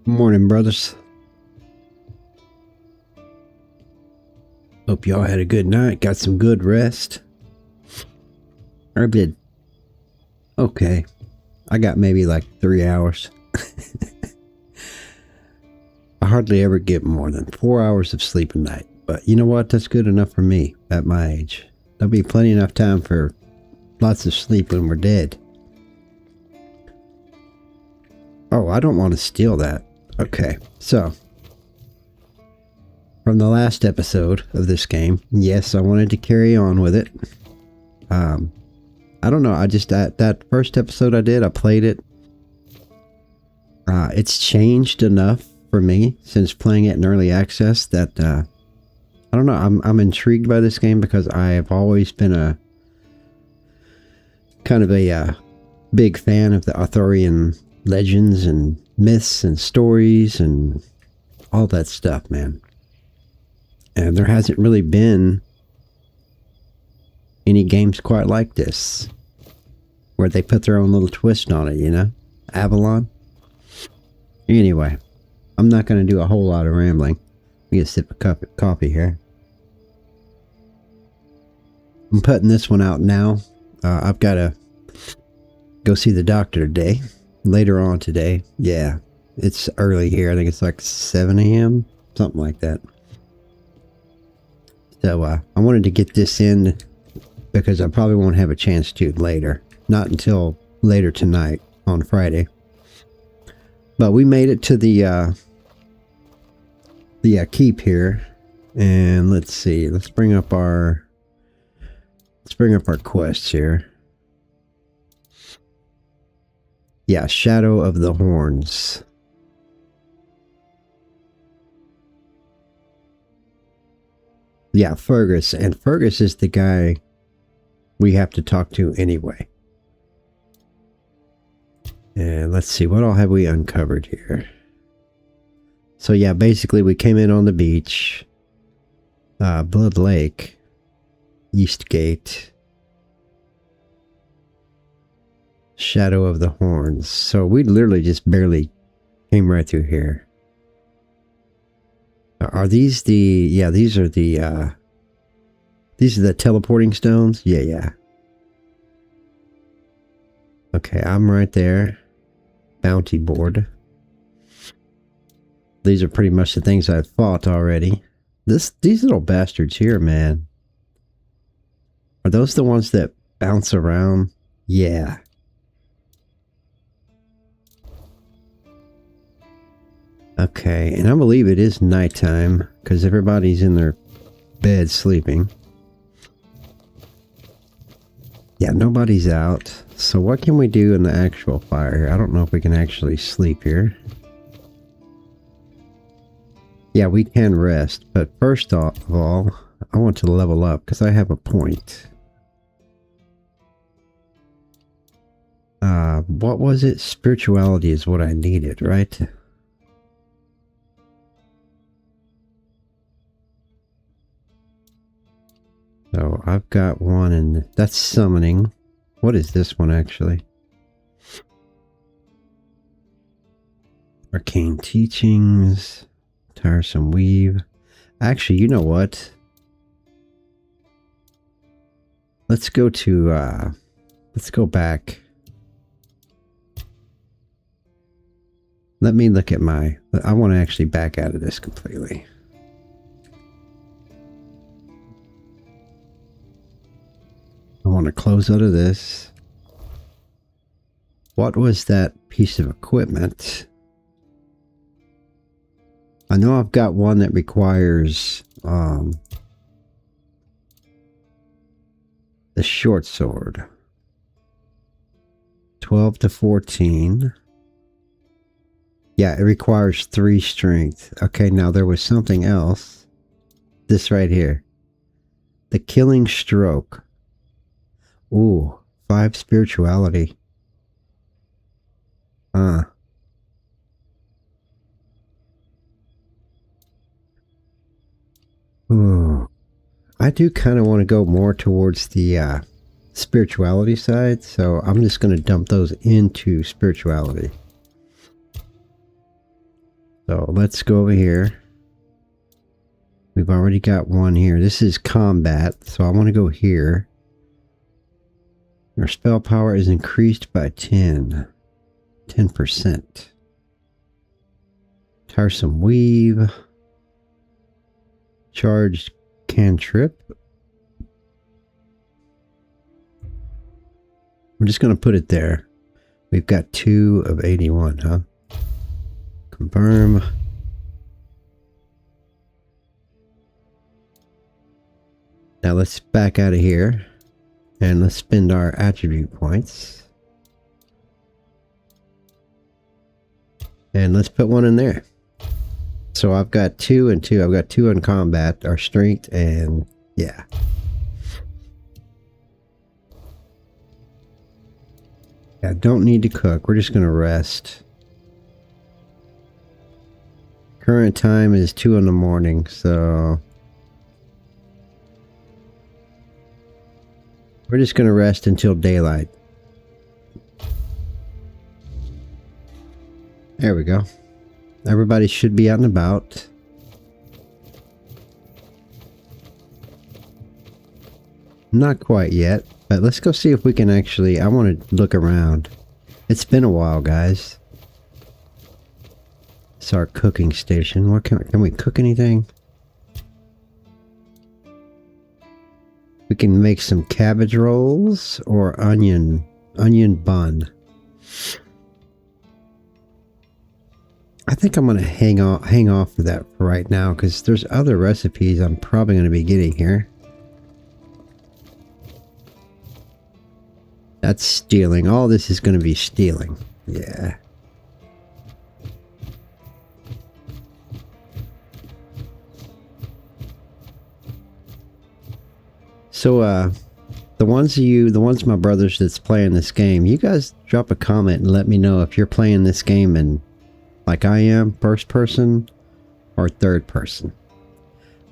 Morning, brothers. Hope y'all had a good night, got some good rest. I did. Okay. I got maybe like 3 hours. I hardly ever get more than 4 hours of sleep a night. But you know what? That's good enough for me at my age. There'll be plenty enough time for lots of sleep when we're dead. Oh, I don't want to steal that. Okay, so from the last episode of this game, yes, I wanted to carry on with it. I don't know, I just, that first episode I played it. It's changed enough for me since playing it in early access that, I don't know, I'm intrigued by this game because I have always been a kind of a big fan of the Arthurian legends and myths and stories and all that stuff, man. And there hasn't really been any games quite like this where they put their own little twist on it, you know? Avalon. Anyway, I'm not going to do a whole lot of rambling. Let me get a sip of coffee here. I'm putting this one out now. I've got to go see the doctor today. Later on today. Yeah, it's early here. I think it's like 7 a.m. Something like that. So I wanted to get this in because I probably won't have a chance to later. Not until later tonight on Friday. But we made it to the keep here. And let's see. Let's bring up our quests here. Yeah, Shadow of the Horns. Yeah, Fergus. And Fergus is the guy we have to talk to anyway. And let's see, what all have we uncovered here? So yeah, basically we came in on the beach. Blood Lake. Eastgate. Shadow of the Horns. So we literally just barely came right through here. Are these the... Yeah, these are the teleporting stones? Yeah. Okay, I'm right there. Bounty board. These are pretty much the things I've fought already. These little bastards here, man. Are those the ones that bounce around? Yeah. Okay, and I believe it is nighttime because everybody's in their bed sleeping. Yeah, nobody's out. So what can we do in the actual fire? I don't know if we can actually sleep here. Yeah, we can rest, but first of all, I want to level up because I have a point. What was it? Spirituality is what I needed, right? So I've got one, and that's summoning. What is this one actually? Arcane teachings, tiresome weave. Actually, you know what? Let's go to let's go back. Let me look at I want to actually back out of this completely. I want to close out of this. What was that piece of equipment? I know I've got one that requires the short sword. 12 to 14. Yeah, it requires 3 strength. Okay, now there was something else. This right here. The killing stroke. Ooh, 5 spirituality. Ooh. I do kind of want to go more towards the spirituality side, so I'm just going to dump those into spirituality. So let's go over here. We've already got one here. This is combat, so I want to go here. Your spell power is increased by 10%. Tiresome Weave. Charged Cantrip. We're just going to put it there. We've got 2 of 81, huh? Confirm. Now let's back out of here. And let's spend our attribute points. And let's put one in there. So I've got 2 and 2. I've got 2 in combat, our strength, and yeah. I don't need to cook. We're just going to rest. Current time is 2 in the morning, so we're just going to rest until daylight. There we go. Everybody should be out and about. Not quite yet, but let's go see if we can actually... I want to look around. It's been a while, guys. It's our cooking station. What can we cook anything? We can make some cabbage rolls or onion bun. I think I'm going to hang off of that for right now because there's other recipes I'm probably going to be getting here. That's stealing. All this is going to be stealing. Yeah. So, the ones my brothers that's playing this game, you guys drop a comment and let me know if you're playing this game in, like I am, first person or third person.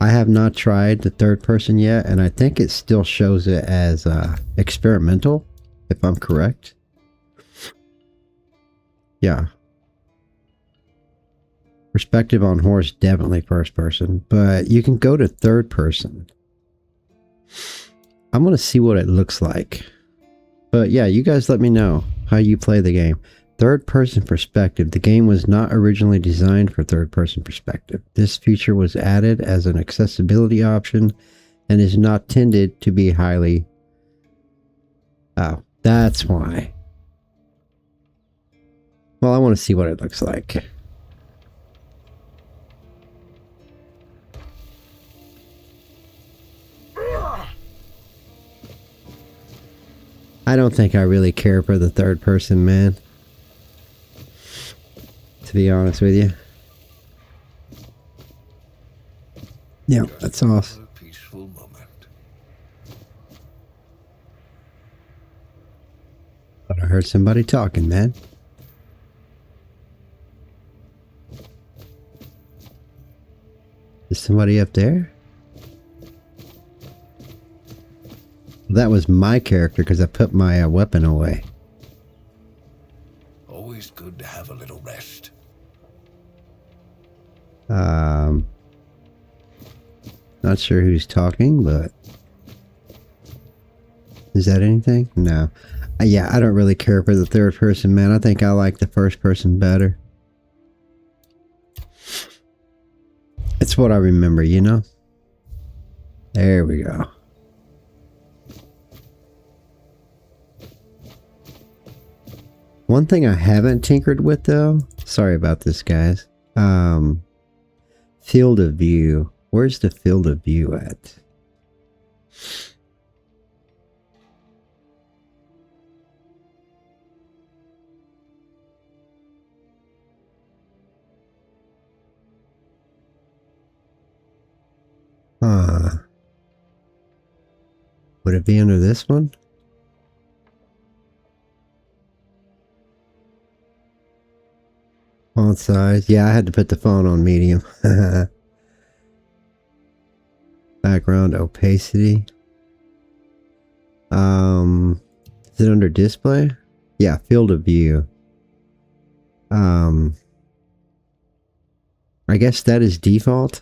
I have not tried the third person yet, and I think it still shows it as experimental, if I'm correct. Yeah. Perspective on horse, definitely first person, but you can go to third person. I'm going to see what it looks like. But yeah, you guys let me know how you play the game. Third person perspective. The game was not originally designed for third person perspective. This feature was added as an accessibility option and is not intended to be highly... Oh, that's why. Well, I want to see what it looks like. I don't think I really care for the third person, man. To be honest with you. Yeah, that's awesome. Peaceful moment. Thought I heard somebody talking, man. Is somebody up there? That was my character because I put my weapon away. Always good to have a little rest. Not sure who's talking, but is that anything? No. Yeah, I don't really care for the third person, man. I think I like the first person better. It's what I remember, you know? There we go. One thing I haven't tinkered with, though, sorry about this, guys. Field of view. Where's the field of view at? Would it be under this one? Font size. Yeah, I had to put the font on medium. Background opacity. Is it under display? Yeah, field of view. I guess that is default.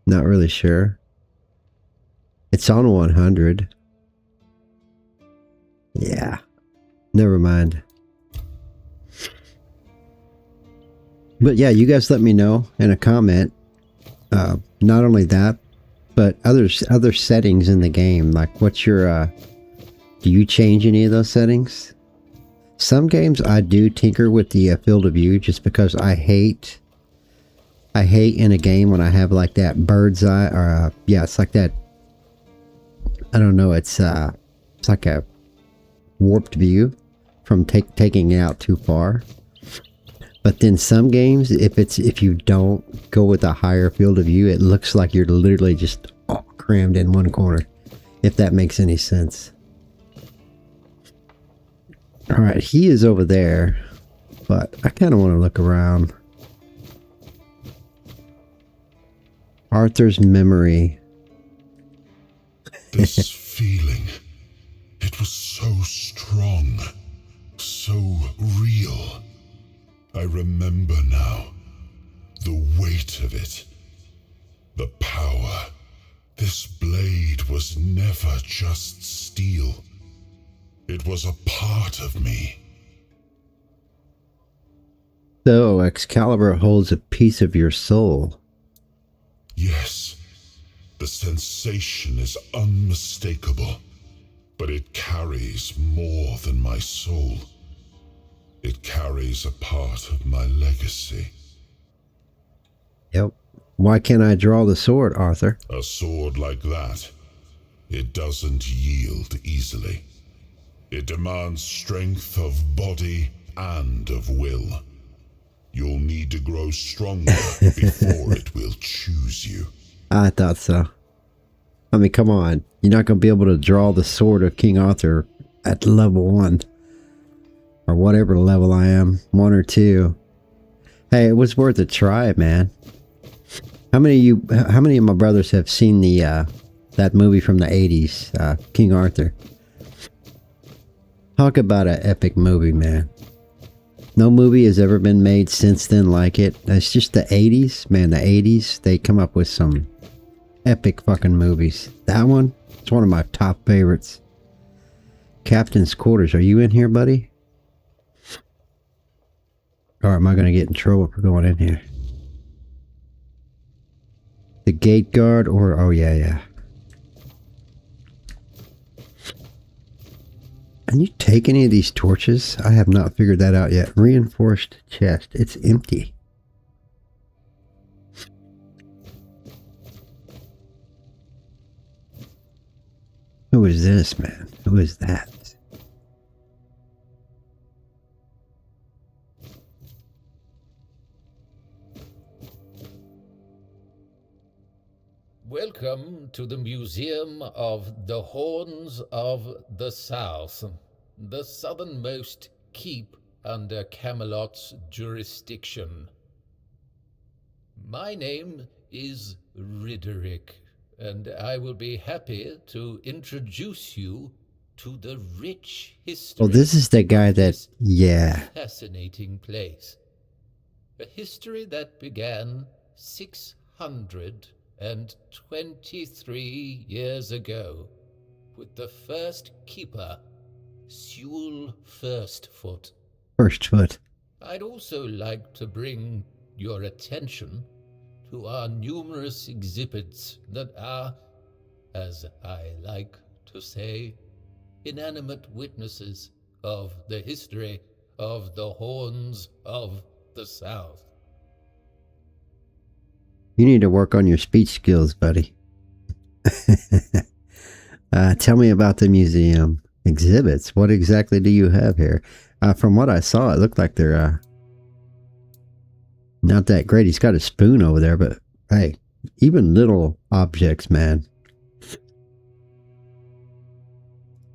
Not really sure. It's on 100. Yeah. Never mind. But yeah, you guys let me know in a comment. Not only that, but other settings in the game. Like, what's your? Do you change any of those settings? Some games I do tinker with the field of view, just because I hate in a game when I have like that bird's eye, or yeah, it's like that. I don't know. It's like a warped view from taking it out too far. But then some games, if you don't go with a higher field of view, it looks like you're literally just all crammed in one corner. If that makes any sense. All right, he is over there, but I kind of want to look around. Arthur's memory. This feeling, it was so strong, so real. I remember now, the weight of it, the power. This blade was never just steel. It was a part of me. So, Excalibur holds a piece of your soul. Yes, the sensation is unmistakable, but it carries more than my soul. It carries a part of my legacy. Yep. Why can't I draw the sword, Arthur? A sword like that, it doesn't yield easily. It demands strength of body and of will. You'll need to grow stronger before it will choose you. I thought so. I mean, come on. You're not going to be able to draw the sword of King Arthur at level 1. Or whatever level I am. 1 or 2. Hey, it was worth a try, man. How many of my brothers have seen the that movie from the 80s, King Arthur? Talk about an epic movie, man. No movie has ever been made since then like it. It's just the 80s, man. The 80s, they come up with some epic fucking movies. That one, it's one of my top favorites. Captain's Quarters, are you in here, buddy? Or am I going to get in trouble for going in here? The gate guard, or oh yeah. Can you take any of these torches? I have not figured that out yet. Reinforced chest. It's empty. Who is this, man? Who is that? Welcome to the Museum of the Horns of the South, the southernmost keep under Camelot's jurisdiction. My name is Ridderick, and I will be happy to introduce you to the rich history. Oh, this is the guy that, yeah. Fascinating place. A history that began 623 years ago with the first keeper, Sewell Firstfoot. Firstfoot. I'd also like to bring your attention to our numerous exhibits that are, as I like to say, inanimate witnesses of the history of the Horns of the South. You need to work on your speech skills, buddy. Tell me about the museum exhibits. What exactly do you have here? From what I saw, it looked like they're not that great. He's got a spoon over there, but hey, even little objects, man.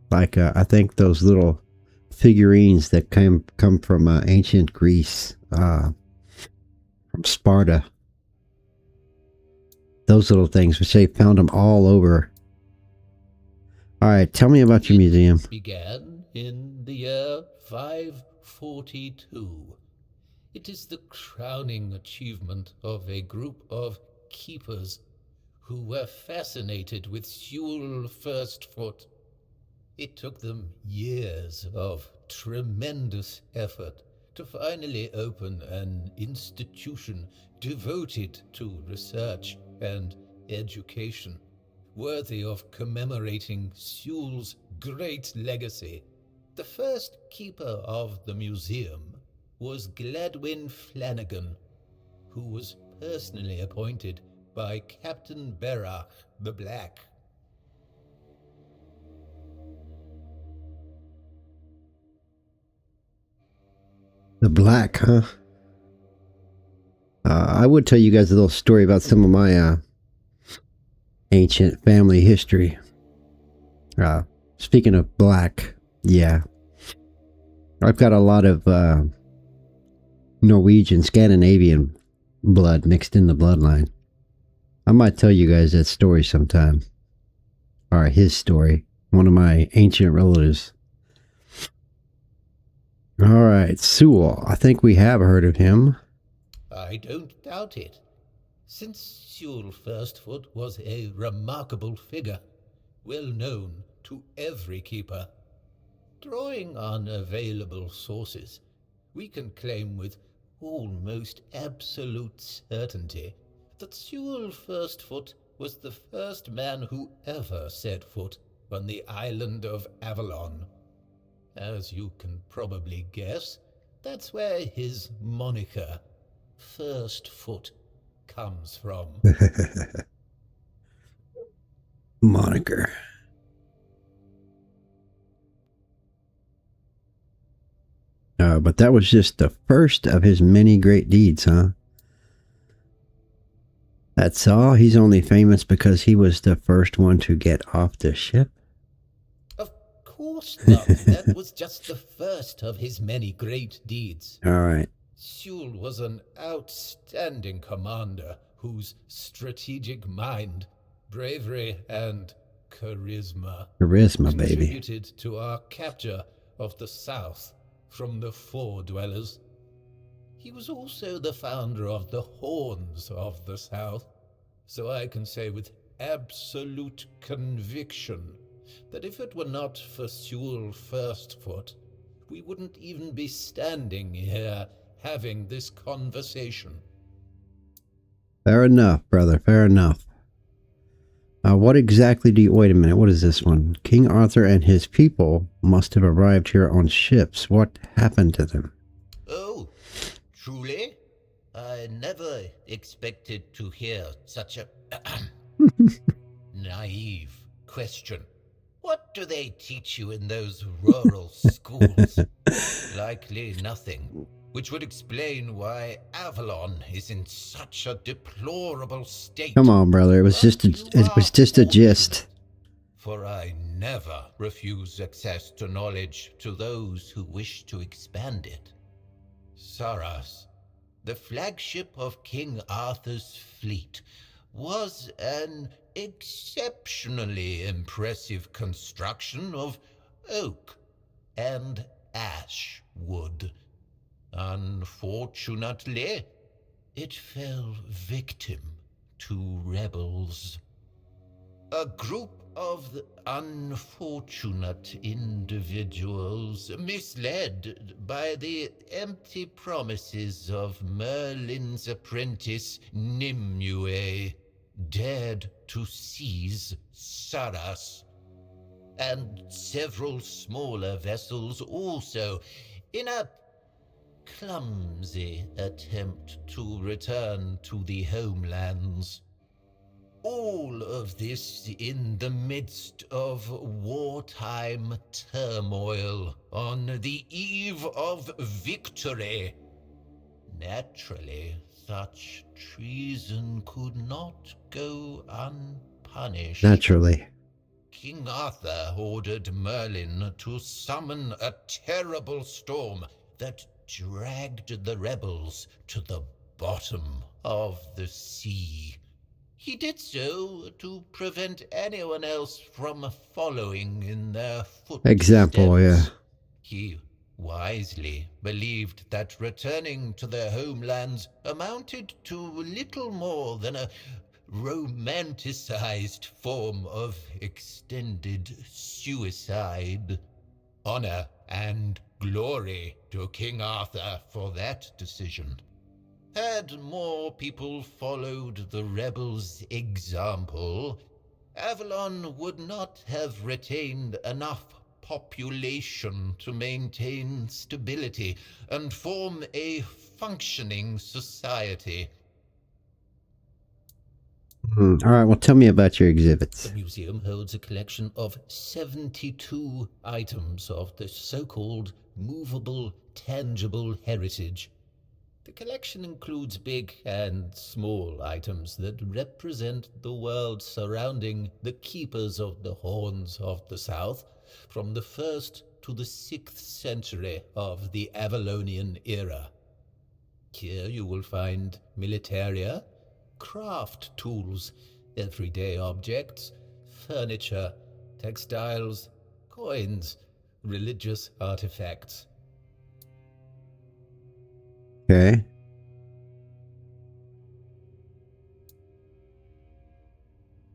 Like I think those little figurines that come from ancient Greece, from Sparta. Those little things, which they found them all over. All right, tell me about your museum. Began in the year 542. It is the crowning achievement of a group of keepers who were fascinated with Sewell Firstfoot. It took them years of tremendous effort to finally open an institution devoted to research and education, worthy of commemorating Sewell's great legacy. The first keeper of the museum was Gladwin Flanagan, who was personally appointed by Captain Berach the Black. The Black, huh? I would tell you guys a little story about some of my ancient family history. Speaking of black, yeah. I've got a lot of Norwegian, Scandinavian blood mixed in the bloodline. I might tell you guys that story sometime. Or his story. One of my ancient relatives. Alright, Sewell. I think we have heard of him. I don't doubt it. Since Sewell Firstfoot was a remarkable figure, well known to every keeper. Drawing on available sources, we can claim with almost absolute certainty that Sewell Firstfoot was the first man who ever set foot on the island of Avalon. As you can probably guess, that's where his moniker, Firstfoot, comes from. Moniker. But that was just the first of his many great deeds, huh? That's all? He's only famous because he was the first one to get off the ship? Of course not. That was just the first of his many great deeds. All right. Sewell was an outstanding commander whose strategic mind, bravery, and charisma Baby. contributed to our capture of the South from the Four Dwellers. He was also the founder of the Horns of the South, so I can say with absolute conviction that if it were not for Sewell Firstfoot, we wouldn't even be standing here having this conversation. Fair enough, brother. Fair enough. What exactly do you... Wait a minute. What is this one? King Arthur and his people must have arrived here on ships. What happened to them? Oh, truly? I never expected to hear such a naive question. What do they teach you in those rural schools? Likely nothing, which would explain why Avalon is in such a deplorable state. Come on, brother. It was just a gist. For I never refuse access to knowledge to those who wish to expand it. Saras, the flagship of King Arthur's fleet, was an exceptionally impressive construction of oak and ash wood. Unfortunately, it fell victim to rebels. A group of unfortunate individuals, misled by the empty promises of Merlin's apprentice Nimue, dared to seize Saras, and several smaller vessels also, in a clumsy attempt to return to the homelands. All of this in the midst of wartime turmoil on the eve of victory. Naturally, such treason could not go unpunished. Naturally. King Arthur ordered Merlin to summon a terrible storm that dragged the rebels to the bottom of the sea. He did so to prevent anyone else from following in their footsteps. Example, yeah. He wisely believed that returning to their homelands amounted to little more than a romanticized form of extended suicide. Honor and glory to King Arthur for that decision. Had more people followed the rebels' example, Avalon would not have retained enough population to maintain stability and form a functioning society. All right, well, tell me about your exhibits. The museum holds a collection of 72 items of the so-called movable, tangible heritage. The collection includes big and small items that represent the world surrounding the keepers of the horns of the south from the 1st to the 6th century of the Avalonian era. Here you will find militaria, craft tools, everyday objects, furniture, textiles, coins, religious artifacts. Okay.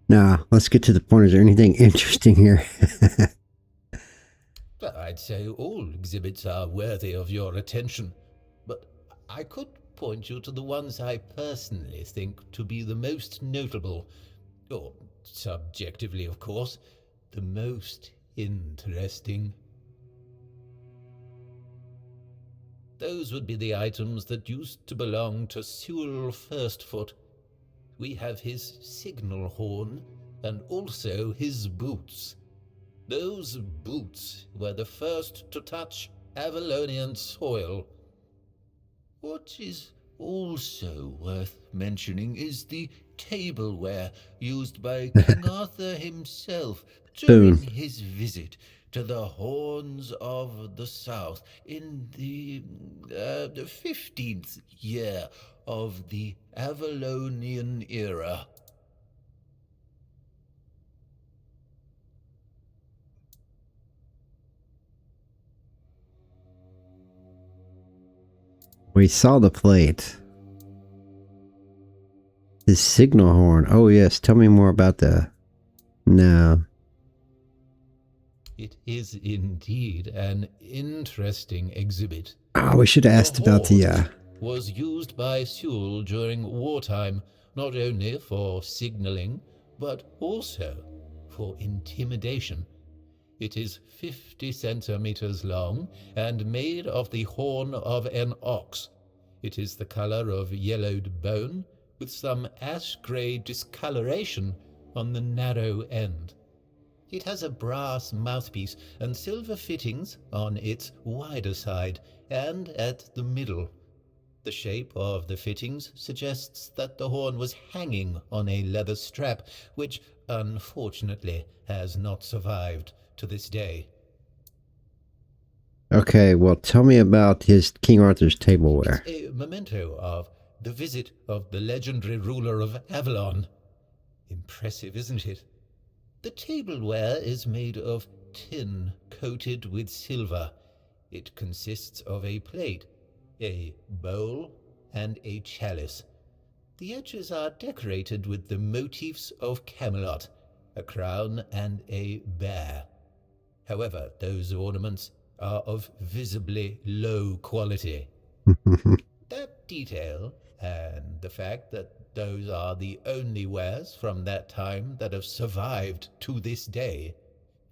Now, let's get to the point. Is there anything interesting here? I'd say all exhibits are worthy of your attention, but I could point you to the ones I personally think to be the most notable, or subjectively, of course, the most interesting. Those would be the items that used to belong to Sewell Firstfoot. We have his signal horn and also his boots. Those boots were the first to touch Avalonian soil. What is also worth mentioning is the tableware used by King Arthur himself during his visit to the Horns of the South in the 15th year of the Avalonian era. We saw the plate. His signal horn. Oh, yes. Tell me more about the... No. It is indeed an interesting exhibit. Oh, we should have asked about the... was used by Sewell during wartime, not only for signaling, but also for intimidation. It is 50 centimeters long and made of the horn of an ox. It is the color of yellowed bone, with some ash-gray discoloration on the narrow end. It has a brass mouthpiece and silver fittings on its wider side and at the middle. The shape of the fittings suggests that the horn was hanging on a leather strap, which unfortunately has not survived to this day. Okay, well, tell me about his King Arthur's tableware. It's a memento of the visit of the legendary ruler of Avalon. Impressive, isn't it? The tableware is made of tin coated with silver. It consists of a plate, a bowl, and a chalice. The edges are decorated with the motifs of Camelot, a crown and a bear. However, those ornaments are of visibly low quality. That detail, and the fact that those are the only wares from that time that have survived to this day,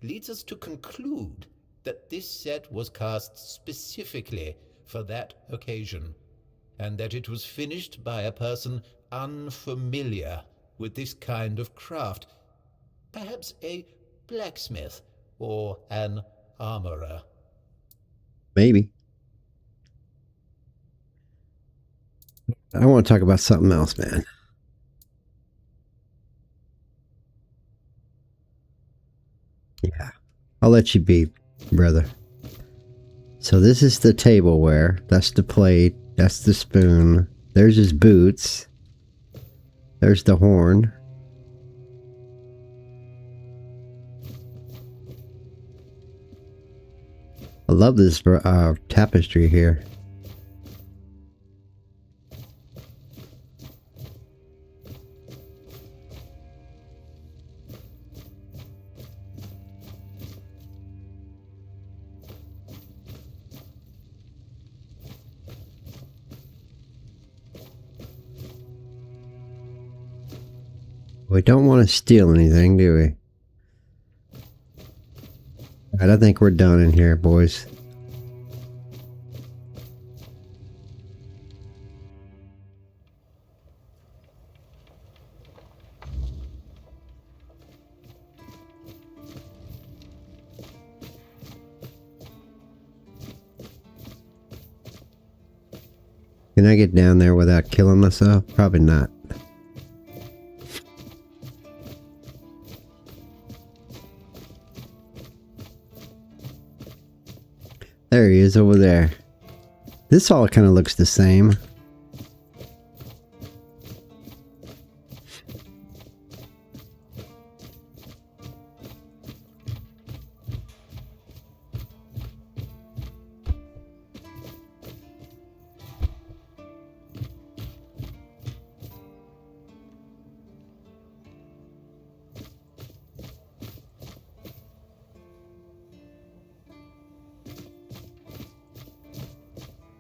leads us to conclude that this set was cast specifically for that occasion, and that it was finished by a person unfamiliar with this kind of craft, perhaps a blacksmith or an armorer. Maybe. I want to talk about something else, man. Yeah. I'll let you be, brother. So this is the tableware. That's the plate. That's the spoon. There's his boots. There's the horn. I love this tapestry here. We don't want to steal anything, do we? Alright, I think we're done in here, boys. Can I get down there without killing myself? Probably not. There he is over there. This all kind of looks the same.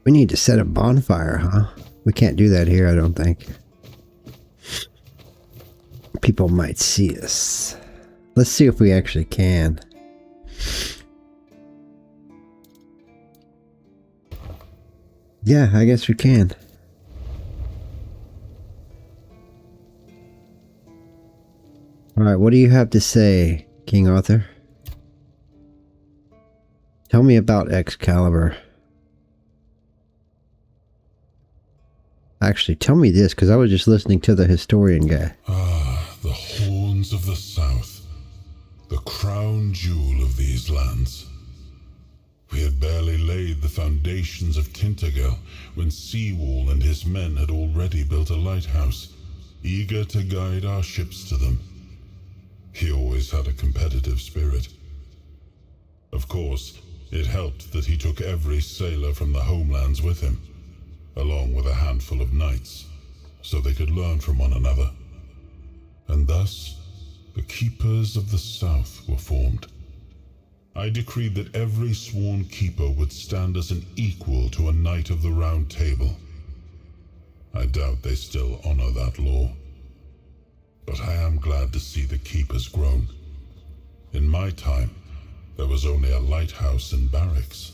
We need to set a bonfire, huh? We can't do that here, I don't think. People might see us. Let's see if we actually can. Yeah, I guess we can. Alright, what do you have to say, King Arthur? Tell me about Excalibur. Actually, tell me this, because I was just listening to the historian guy. Ah, the horns of the south. The crown jewel of these lands. We had barely laid the foundations of Tintagel when Seawall and his men had already built a lighthouse, eager to guide our ships to them. He always had a competitive spirit. Of course, it helped that he took every sailor from the homelands with him, along with a handful of knights, so they could learn from one another. And thus, the Keepers of the South were formed. I decreed that every sworn keeper would stand as an equal to a Knight of the Round Table. I doubt they still honor that law. But I am glad to see the keepers grown. In my time, there was only a lighthouse and barracks.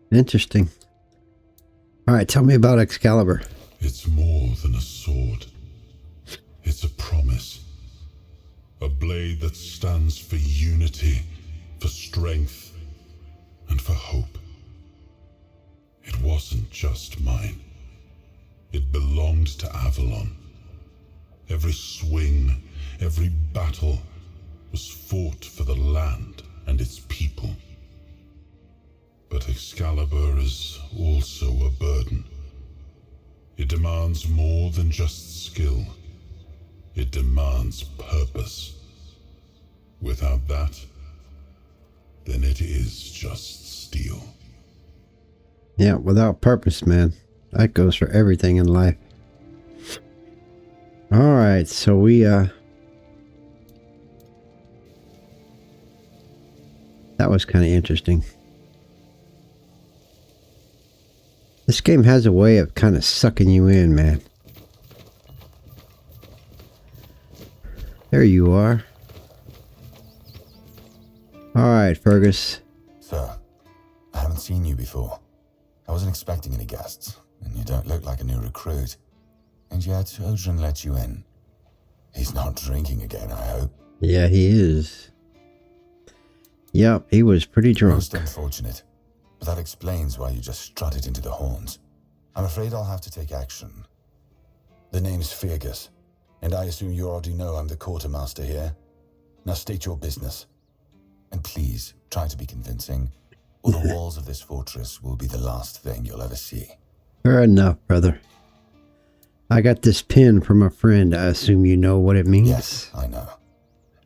Interesting. Alright, tell me about Excalibur. It's more than a sword. It's a promise. A blade that stands for unity, for strength, and for hope. It wasn't just mine. It belonged to Avalon. Every swing, every battle was fought for the land and its people. But Excalibur is also a burden. It demands more than just skill. It demands purpose. Without that, then it is just steel. Yeah, without purpose, man. That goes for everything in life. Alright, so we, that was kind of interesting. This game has a way of kind of sucking you in, man. There you are. Alright, Fergus. Sir, I haven't seen you before. I wasn't expecting any guests, and you don't look like a new recruit. And yet, Odrin let you in. He's not drinking again, I hope. Yeah, he is. Yep, he was pretty drunk. Most unfortunate. But that explains why you just strutted into the horns. I'm afraid I'll have to take action. The name's Fergus, and I assume you already know I'm the quartermaster here. Now state your business. And please, try to be convincing, or the walls of this fortress will be the last thing you'll ever see. Fair enough, brother. I got this pin from a friend. I assume you know what it means? Yes, I know.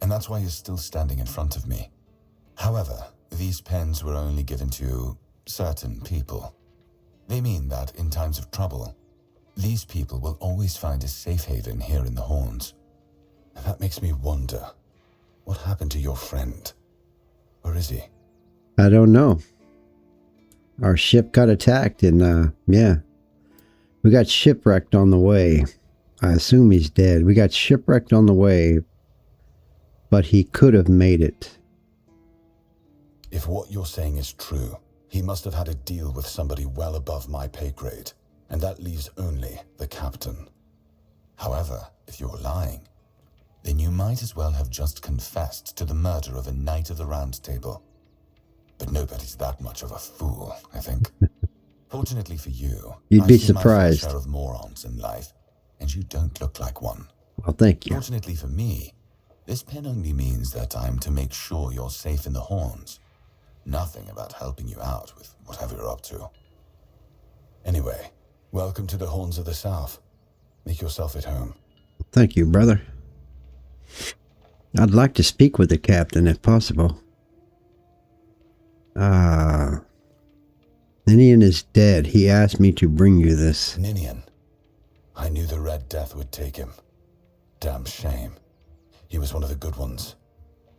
And that's why you're still standing in front of me. However, these pens were only given to certain people. They mean that in times of trouble, these people will always find a safe haven here in the Horns. And that makes me wonder, what happened to your friend? Where is he? I don't know. Our ship got attacked and, yeah. We got shipwrecked on the way. I assume he's dead. We got shipwrecked on the way, but he could have made it. If what you're saying is true, he must have had a deal with somebody well above my pay grade, and that leaves only the captain. However, if you're lying, then you might as well have just confessed to the murder of a Knight of the Round Table. But nobody's that much of a fool, I think. Fortunately for you, You'd be I've seen my fair surprised. share of morons in life, and you don't look like one. Well, thank you. Fortunately for me, this pen only means that I'm to make sure you're safe in the Horns. Nothing about helping you out with whatever you're up to. Anyway, welcome to the Horns of the South. Make yourself at home. Thank you, brother. I'd like to speak with the captain if possible. Ninian is dead. He asked me to bring you this. Ninian. I knew the Red Death would take him. Damn shame. He was one of the good ones.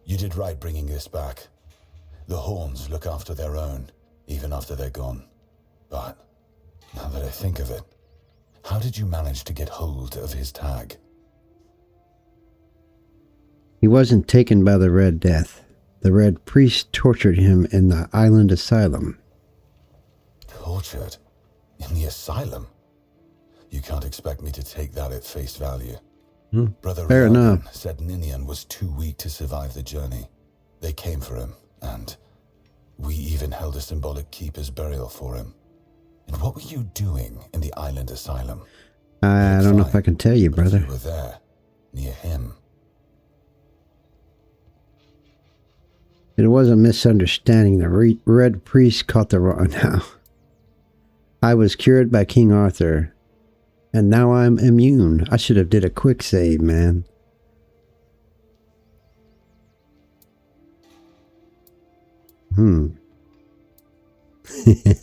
You did right bringing this back. The Horns look after their own, even after they're gone. But, now that I think of it, how did you manage to get hold of his tag? He wasn't taken by the Red Death. The Red Priest tortured him in the island asylum. Tortured? In the asylum? You can't expect me to take that at face value. Brother Fair Riordan enough. said Ninian was too weak to survive the journey. They came for him, and we even held a symbolic keeper's burial for him. And what were you doing in the island asylum? I don't know if I can tell you, But brother. you were there, near him. It was a misunderstanding. The Red Priest caught the wrong... Now, I was cured by King Arthur, and now I'm immune. I should have did a quick save, man.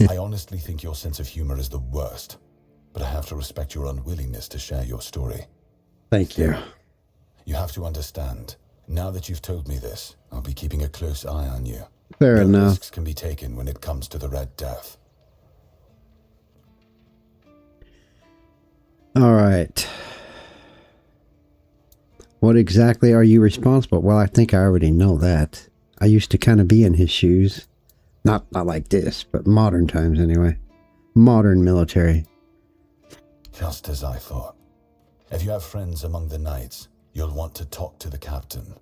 I honestly think your sense of humor is the worst, but I have to respect your unwillingness to share your story. Thank you. You have to understand, now that you've told me this, I'll be keeping a close eye on you. Fair No enough. risks can be taken when it comes to the Red Death. All right. What exactly are you responsible? Well, I think I already know that. I used to kind of be in his shoes. Not like this, but modern times anyway. Modern military. Just as I thought. If you have friends among the knights, you'll want to talk to the captain.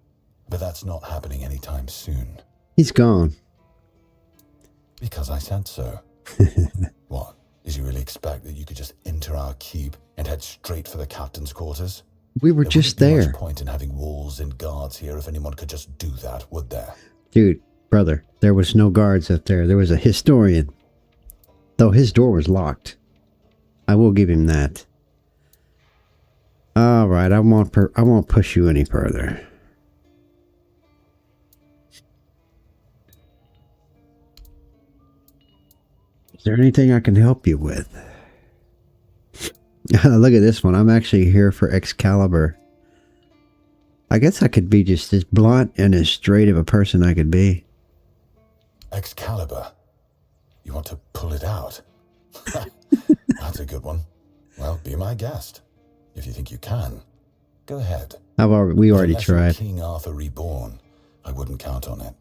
But that's not happening anytime soon. He's gone. Because I said so. What? Did you really expect that you could just enter our keep and head straight for the captain's quarters? We were There just wouldn't be there. much point in having walls and guards here if anyone could just do that, would there? Dude, brother, there was no guards up there. There was a historian. Though his door was locked. I will give him that. All right, I won't push you any further. Is there anything I can help you with? Look at this one. I'm actually here for Excalibur. I guess I could be just as blunt and as straight of a person I could be. Excalibur. You want to pull it out? That's a good one. Well, be my guest. If you think you can, go ahead. We already Unless you're tried. King Arthur reborn, I wouldn't count on it.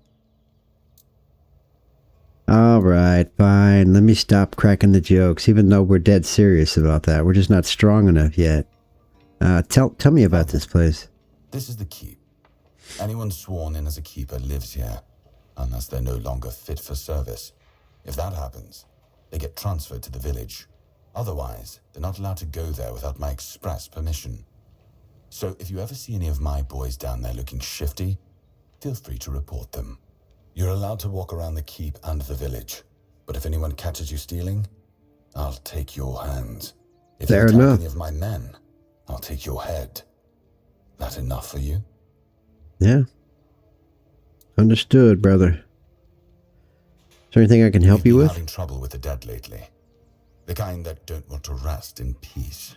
All right, fine. Let me stop cracking the jokes, even though we're dead serious about that. We're just not strong enough yet. Tell me about this place. This is the keep. Anyone sworn in as a keeper lives here, unless they're no longer fit for service. If that happens, they get transferred to the village. Otherwise, they're not allowed to go there without my express permission. So if you ever see any of my boys down there looking shifty, feel free to report them. You're allowed to walk around the keep and the village, but if anyone catches you stealing, I'll take your hands. If Fair you attack enough. any of my men, I'll take your head. That enough for you? Yeah. Understood, brother. there anything I can help We've you been with? having trouble with the dead lately. The kind that don't want to rest in peace.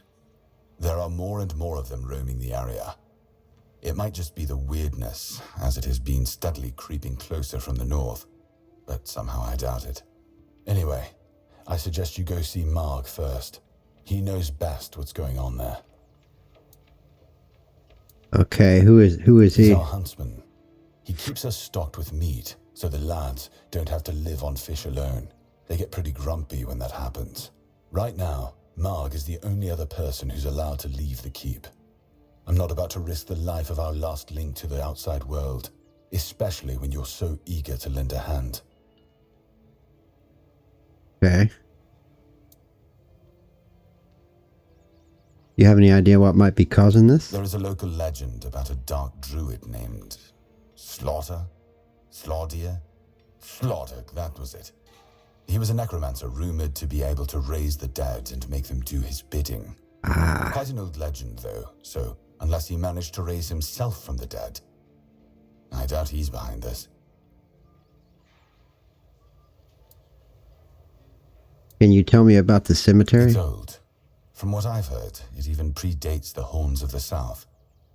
There are more and more of them roaming the area. It might just be the weirdness, as it has been steadily creeping closer from the north, but somehow I doubt it. Anyway, I suggest you go see Marg first. He knows best what's going on there. Okay, who is He's he? our huntsman. He keeps us stocked with meat, so the lads don't have to live on fish alone. They get pretty grumpy when that happens. Right now, Marg is the only other person who's allowed to leave the keep. I'm not about to risk the life of our last link to the outside world, especially when you're so eager to lend a hand. Okay. You have any idea what might be causing this? There is a local legend about a dark druid named Slaughter? Slaughter, that was it. He was a necromancer rumored to be able to raise the dead and make them do his bidding. Ah, Quite an old legend, though, so unless he managed to raise himself from the dead, I doubt he's behind this. can you tell me about the cemetery? It's old. From what I've heard, it even predates the Horns of the South.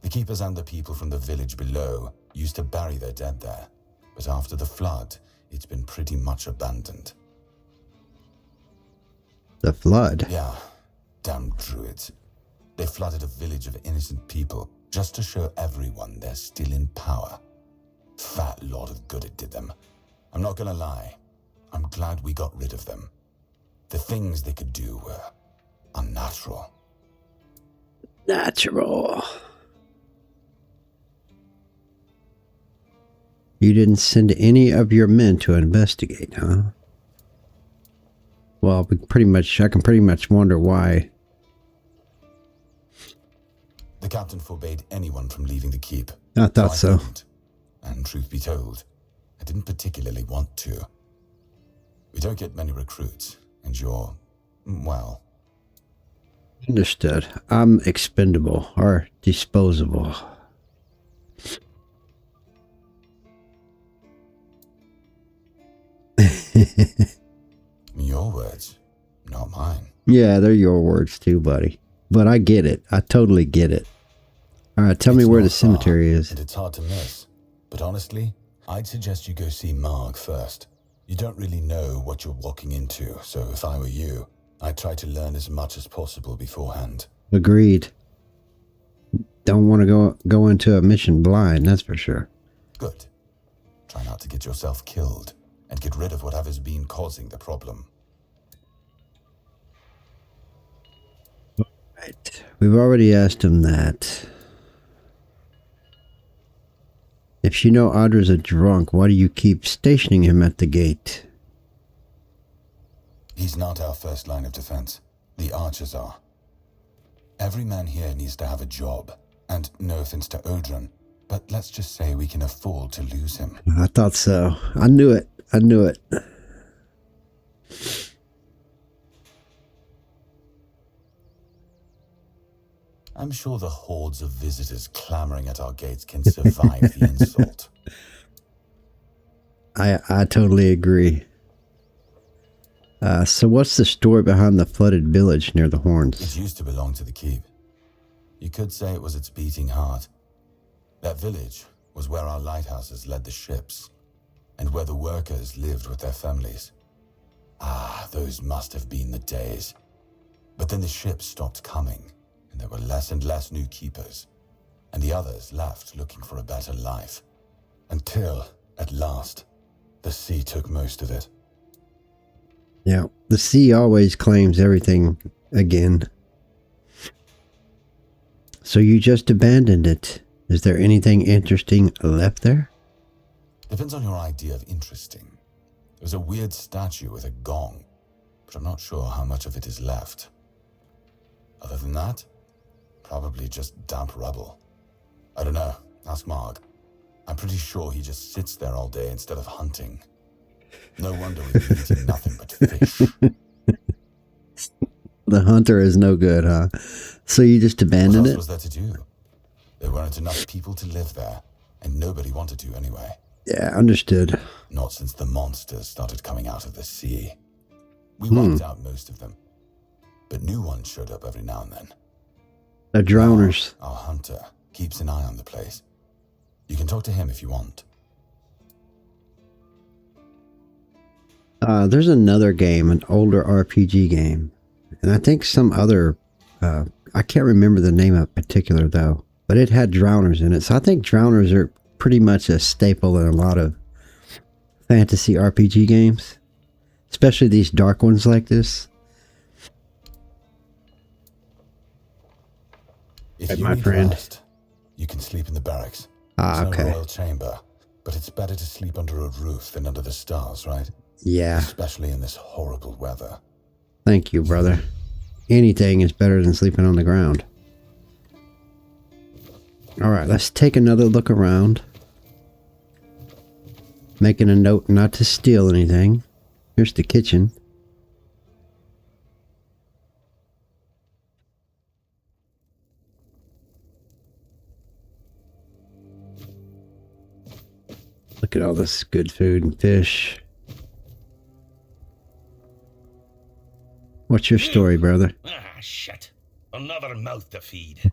The keepers and the people from the village below used to bury their dead there, but after the flood, it's been pretty much abandoned. The flood. Yeah, damn druids. They flooded a village of innocent people just to show everyone they're still in power. Fat lot of good it did them. I'm not gonna lie, I'm glad we got rid of them. The things they could do were unnatural. Natural. You didn't send any of your men to investigate, huh? Well, I can pretty much wonder why. The captain forbade anyone from leaving the keep. I thought so. didn't. And truth be told, I didn't particularly want to. We don't get many recruits, and you're, well, Understood. I'm expendable or disposable. your words, not mine. Yeah, they're your words too, buddy. But I get it. I totally get it. All right, tell me It's where not the cemetery far, is. and it's hard to miss. But honestly, I'd suggest you go see Marg first. You don't really know what you're walking into, so if I were you, I'd try to learn as much as possible beforehand. Agreed. Don't want to go into a mission blind, that's for sure. Good. Try not to get yourself killed, and get rid of whatever's been causing the problem. Right. We've already asked him that. If you know Audra's a drunk, why do you keep stationing him at the gate? He's not our first line of defense. The archers are. Every man here needs to have a job. And no offense to Odrin, but let's just say we can afford to lose him. I thought so. I knew it. I knew it. I'm sure the hordes of visitors clamoring at our gates can survive the insult. I totally agree. So what's the story behind the flooded village near the Horns? It used to belong to the keep. You could say it was its beating heart. That village was where our lighthouses led the ships, and where the workers lived with their families. Ah, those must have been the days. But then the ships stopped coming, and there were less and less new keepers, and the others left looking for a better life. Until, at last, the sea took most of it. Yeah, the sea always claims everything again. So you just abandoned it. Is there anything interesting left there? Depends on your idea of interesting. There's a weird statue with a gong, but I'm not sure how much of it is left. Other than that, probably just damp rubble. I don't know, ask Marg. I'm pretty sure he just sits there all day instead of hunting. No wonder we've been eating nothing but fish. The hunter is no good, huh? So you just abandoned What else it? was there to do? There weren't enough people to live there, and nobody wanted to anyway. Yeah, understood. Not since the monsters started coming out of the sea. We wiped out most of them, but new ones showed up every now and then. The drowners. Our hunter keeps an eye on the place. You can talk to him if you want. There's another game, an older RPG game. And I think some other, I can't remember the name of particular though, but it had drowners in it. So I think drowners are pretty much a staple in a lot of fantasy RPG games, especially these dark ones like this. If Right, you my need friend. rest, you can sleep in the barracks. Ah, It's no okay. royal chamber, but it's better to sleep under a roof than under the stars, right? Yeah. Especially in this horrible weather. Thank you, brother. Anything is better than sleeping on the ground. All right, let's take another look around. Making a note not to steal anything. Here's the kitchen. Look at all this good food and fish. What's your story, brother? Ah, shit. Another mouth to feed.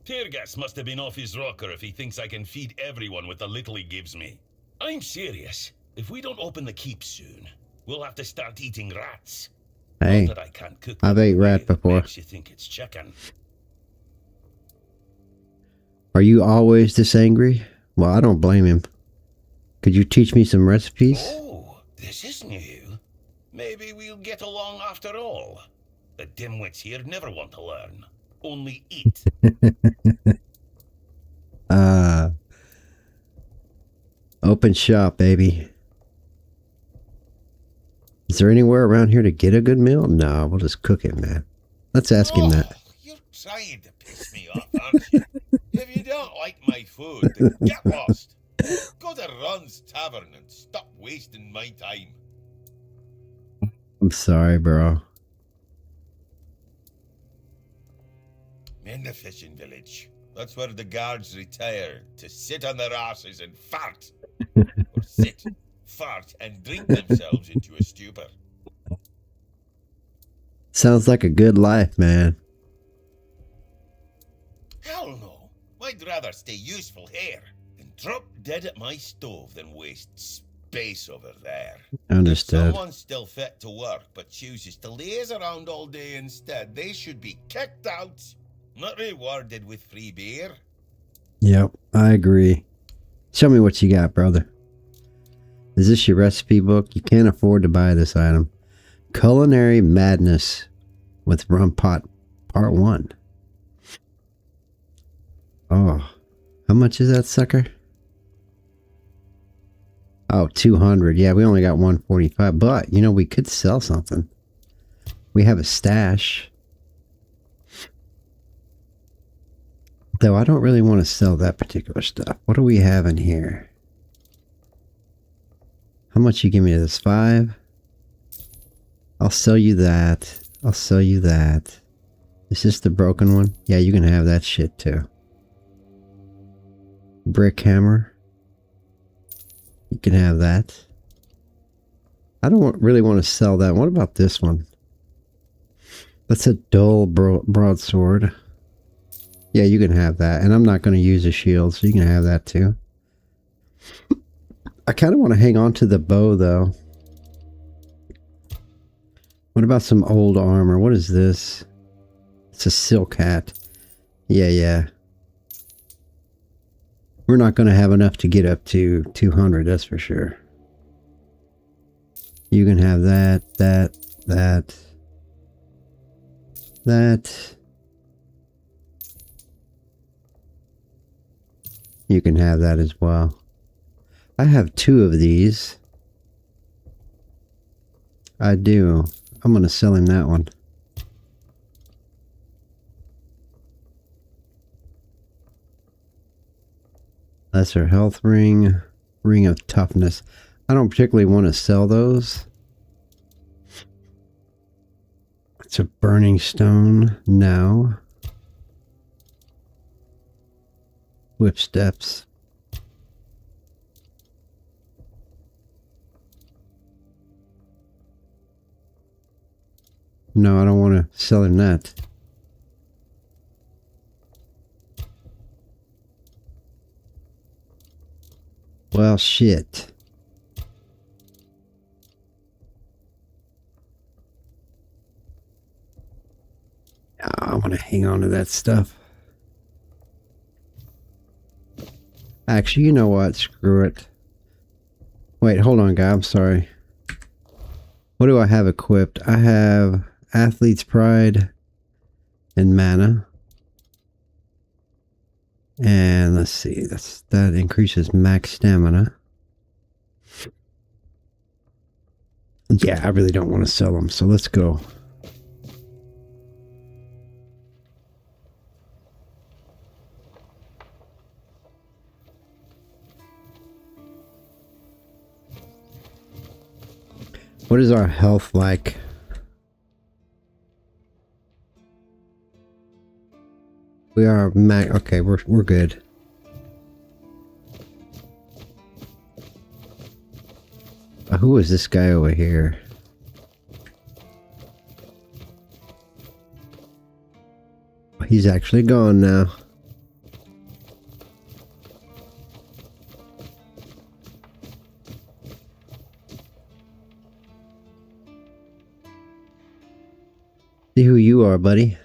Teargas must have been off his rocker if he thinks I can feed everyone with the little he gives me. I'm serious. If we don't open the keep soon, we'll have to start eating rats. Hey, Not that I can't cook I've them ate in a way rat that before. makes you think it's chicken. Are you always this angry? Well, I don't blame him. Could you teach me some recipes? Oh, this is new. Maybe we'll get along after all. The dimwits here never want to learn. Only eat. Open shop, baby. Is there anywhere around here to get a good meal? No, we'll just cook it, man. Let's ask him that. You're trying to piss me off, aren't you? If you don't like my food, then get lost. Go to Ron's Tavern and stop wasting my time. I'm sorry, bro. In the fishing village. That's where the guards retire to sit on their asses and fart. Or sit, fart, and drink themselves into a stupor. Sounds like a good life, man. Hell no. I'd rather stay useful here than drop dead at my stove than waste space over there. Understood. If someone's still fit to work but chooses to laze around all day instead, they should be kicked out, not rewarded with free beer. Yep, I agree. Show me what you got, brother. Is this your recipe book? You can't afford to buy this item. Culinary Madness with Rum Pot Part 1. Oh, how much is that sucker? Oh, 200. Yeah, we only got 145. But, you know, we could sell something. We have a stash. Though I don't really want to sell that particular stuff. What do we have in here? How much you give me this? 5? I'll sell you that. I'll sell you that. Is this the broken one? Yeah, you can have that shit too. Brick hammer. You can have that. I don't really want to sell that. What about this one? That's a dull broadsword. Yeah, you can have that. And I'm not going to use a shield, so you can have that too. I kind of want to hang on to the bow, though. What about some old armor? What is this? It's a silk hat. Yeah. We're not going to have enough to get up to 200, that's for sure. You can have that. You can have that as well. I have 2 of these. I do. I'm going to sell him that one. Lesser health ring. Ring of toughness. I don't particularly want to sell those. It's a burning stone. No. Whip steps. No, I don't want to sell him that. Well, shit. I want to hang on to that stuff. Actually, you know what? Screw it. Wait, hold on, guy. I'm sorry. What do I have equipped? I have Athlete's Pride and Mana. And let's see. That increases max stamina. Yeah, I really don't want to sell them, so let's go. What is our health like? We are okay, we're good. Who is this guy over here? He's actually gone now. See who you are, buddy.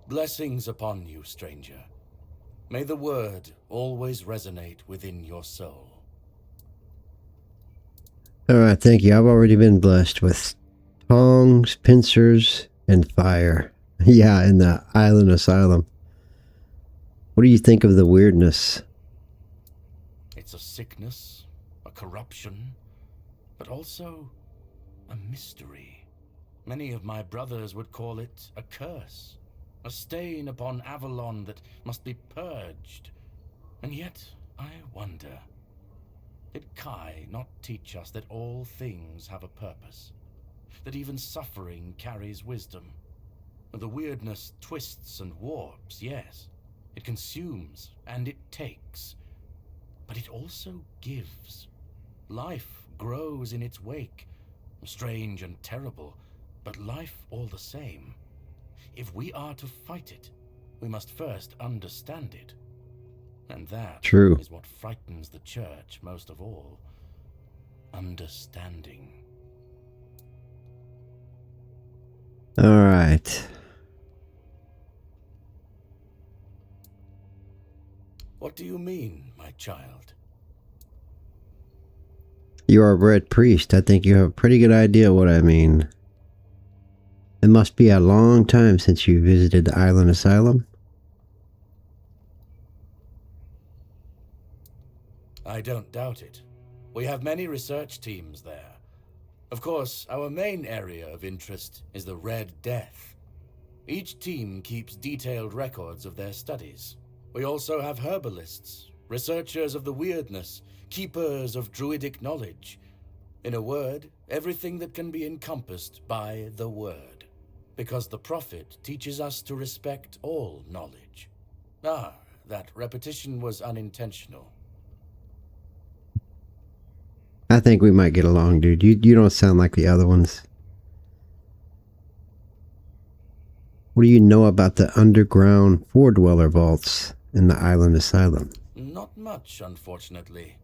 Blessings upon you, stranger. May the word always resonate within your soul. Alright, thank you. I've already been blessed with tongs, pincers, and fire. Yeah, in the island asylum. What do you think of the weirdness? It's a sickness, a corruption, but also a mystery. Many of my brothers would call it a curse, a stain upon Avalon that must be purged. And yet, I wonder, did Kai not teach us that all things have a purpose? That even suffering carries wisdom? The weirdness twists and warps, yes. It consumes and it takes. But it also gives. Life grows in its wake. Strange and terrible, but life all the same. If we are to fight it, we must first understand it. And that True. is what frightens the church most of all. Understanding. Alright. What do you mean, my child? You are a red priest. I think you have a pretty good idea what I mean. It must be a long time since you visited the island asylum. I don't doubt it. We have many research teams there. Of course, our main area of interest is the Red Death. Each team keeps detailed records of their studies. We also have herbalists, researchers of the weirdness, keepers of druidic knowledge. In a word, everything that can be encompassed by the word. Because the Prophet teaches us to respect all knowledge. Ah, that repetition was unintentional. I think we might get along, dude. You don't sound like the other ones. What do you know about the underground four-dweller vaults in the island asylum? Not much, unfortunately.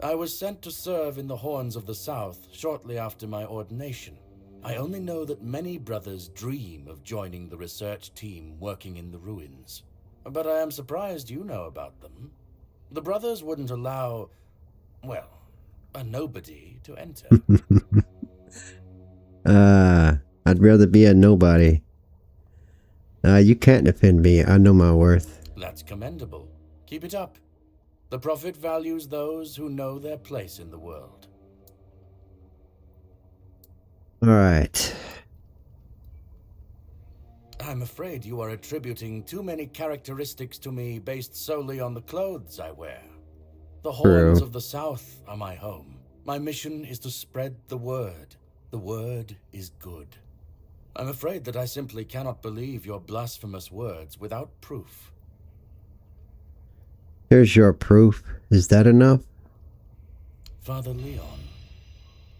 I was sent to serve in the Horns of the South shortly after my ordination. I only know that many brothers dream of joining the research team working in the ruins. But I am surprised you know about them. The brothers wouldn't allow, well, a nobody to enter. I'd rather be a nobody. You can't defend me. I know my worth. That's commendable. Keep it up. The Prophet values those who know their place in the world. Alright. I'm afraid you are attributing too many characteristics to me based solely on the clothes I wear. The Horns of the South are my home. My mission is to spread the word. The word is good. I'm afraid that I simply cannot believe your blasphemous words without proof. Here's your proof. Is that enough? Father Leon.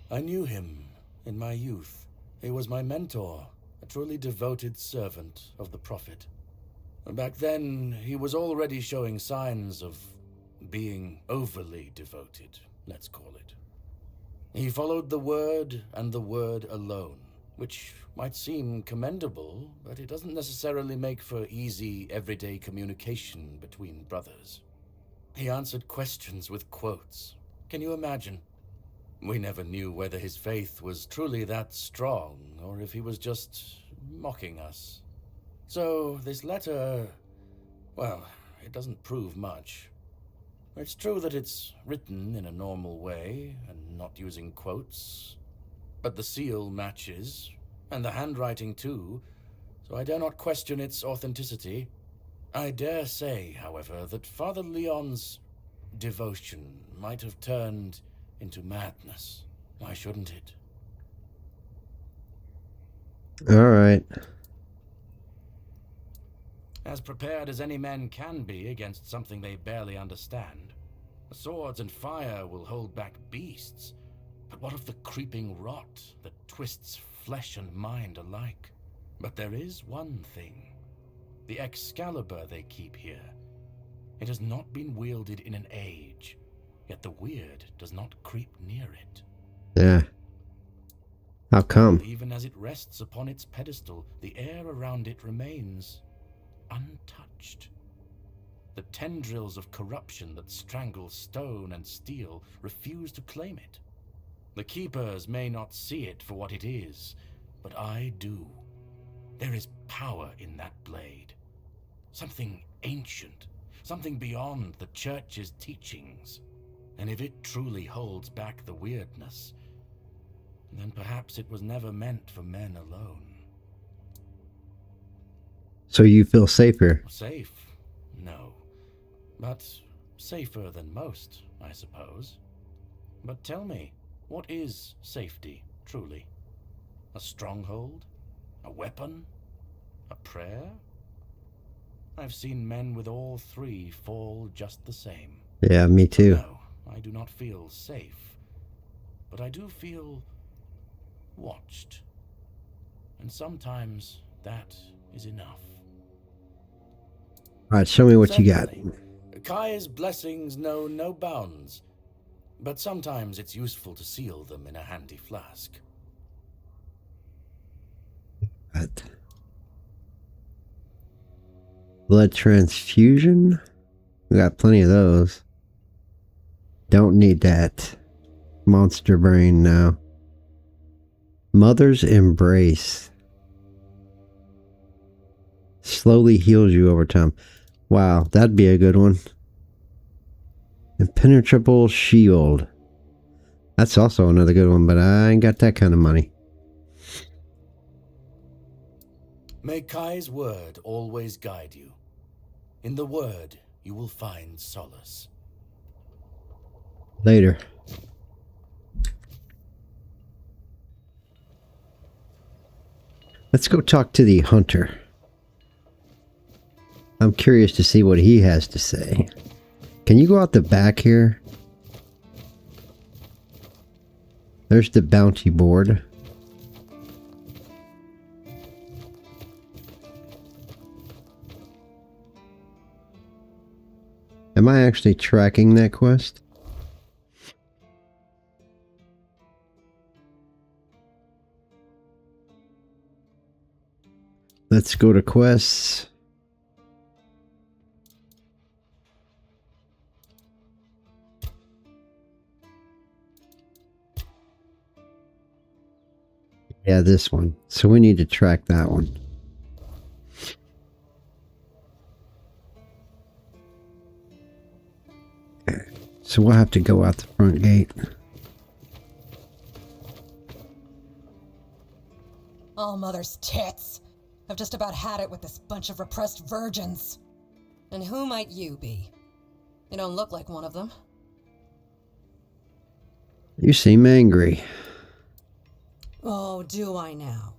I knew him in my youth. He was my mentor, a truly devoted servant of the Prophet. Back then, he was already showing signs of being overly devoted, let's call it. He followed the word and the word alone, which might seem commendable, but it doesn't necessarily make for easy, everyday communication between brothers. He answered questions with quotes. Can you imagine? We never knew whether his faith was truly that strong, or if he was just mocking us. So, this letter, well, it doesn't prove much. It's true that it's written in a normal way, and not using quotes, but the seal matches, and the handwriting too, so I dare not question its authenticity. I dare say, however, that Father Leon's devotion might have turned into madness. Why shouldn't it? All right. As prepared as any men can be against something they barely understand. Swords and fire will hold back beasts, but what of the creeping rot that twists flesh and mind alike? But there is one thing. The Excalibur they keep here. It has not been wielded in an age, yet the weird does not creep near it. Yeah. How come? Even as it rests upon its pedestal, the air around it remains untouched. The tendrils of corruption that strangle stone and steel refuse to claim it. The keepers may not see it for what it is, but I do. There is power in that blade. Something ancient, something beyond the church's teachings. And if it truly holds back the weirdness, then perhaps it was never meant for men alone. So you feel safer? Safe? No. But safer than most, I suppose. But tell me, what is safety, truly? A stronghold? A weapon? A prayer? I've seen men with all three fall just the same. Yeah, me too. No, I do not feel safe. But I do feel watched. And sometimes that is enough. All right, show me what you got. Certainly. Kai's blessings know no bounds, but sometimes it's useful to seal them in a handy flask. What? Blood transfusion? We got plenty of those. Don't need that. Monster brain now. Mother's embrace. Slowly heals you over time. Wow, that'd be a good one. Impenetrable shield. That's also another good one, but I ain't got that kind of money. May Kai's word always guide you. In the word, you will find solace. Later. Let's go talk to the hunter. I'm curious to see what he has to say. Can you go out the back here? There's the bounty board. Am I actually tracking that quest? Let's go to quests. Yeah, this one. So we need to track that one. Okay. So we'll have to go out the front gate. Oh, mother's tits. I've just about had it with this bunch of repressed virgins. And who might you be? You don't look like one of them. You seem angry. Oh, do I now?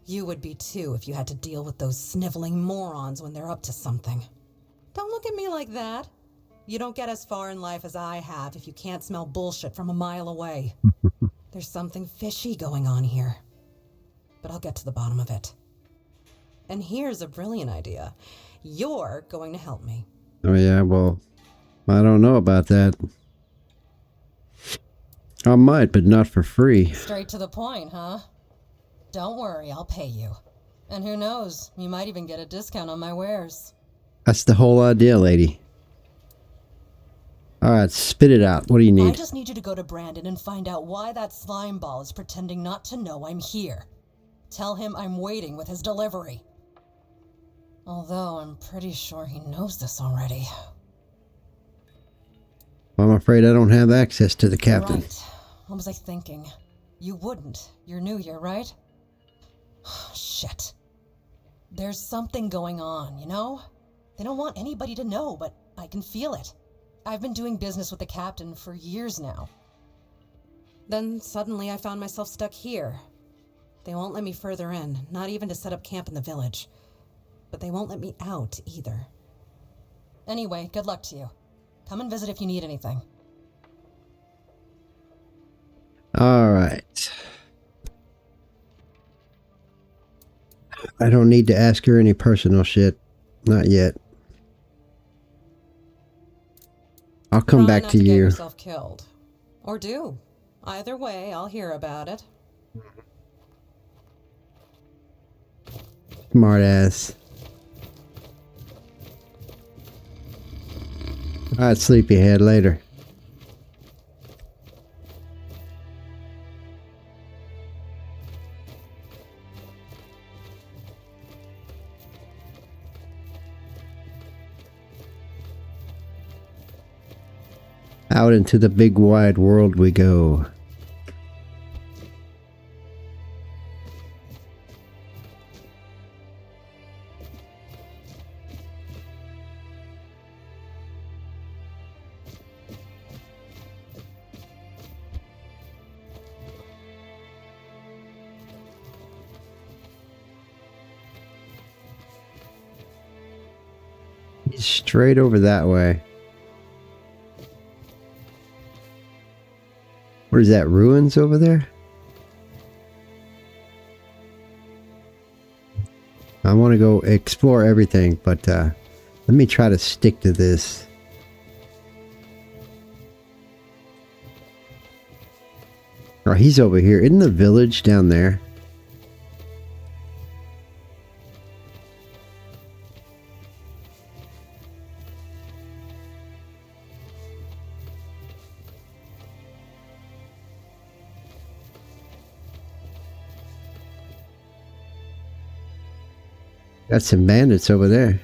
You would be too if you had to deal with those sniveling morons when they're up to something. Don't look at me like that. You don't get as far in life as I have if you can't smell bullshit from a mile away. There's something fishy going on here. But I'll get to the bottom of it. And here's a brilliant idea. You're going to help me. Oh yeah, well, I don't know about that. I might, but not for free. Straight to the point, huh? Don't worry, I'll pay you. And who knows, you might even get a discount on my wares. That's the whole idea, lady. Alright, spit it out. What do you I need? just need you to go to Brandon and find out why that slime ball is pretending not to know I'm here. Tell him I'm waiting with his delivery. Although I'm pretty sure he knows this already. I'm afraid I don't have access to the captain. Right. What was I thinking? You wouldn't. You're new here, right? Shit. There's something going on, you know? They don't want anybody to know, but I can feel it. I've been doing business with the captain for years now. Then suddenly I found myself stuck here. They won't let me further in, not even to set up camp in the village. But they won't let me out either. Anyway, good luck to you. Come and visit if you need anything. Alright. I don't need to ask her any personal shit. Not yet. I'll come Try back not to get you. yourself killed. Or do. Either way, I'll hear about it. Smart ass. Alright, sleepyhead, later. Out into the big wide world we go. Straight over that way. What is that, ruins over there? I want to go explore everything, but let me try to stick to this. Oh, he's over here. Isn't the village down there? Got some bandits over there.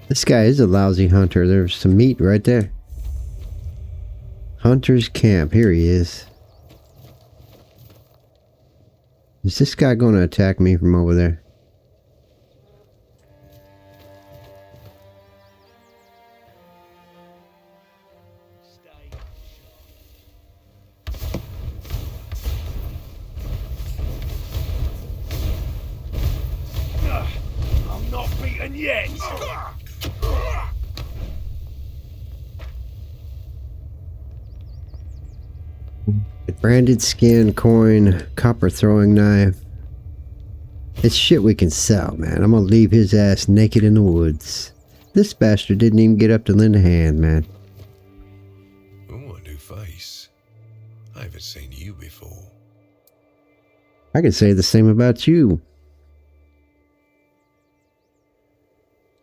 This guy is a lousy hunter. There's some meat right there. Hunter's camp. Here he is. Is this guy going to attack me from over there? I'm not beaten yet! Branded skin, coin, copper throwing knife. It's shit we can sell, man. I'm gonna leave his ass naked in the woods. This bastard didn't even get up to lend a hand, man. Oh, a new face. I haven't seen you before. I can say the same about you.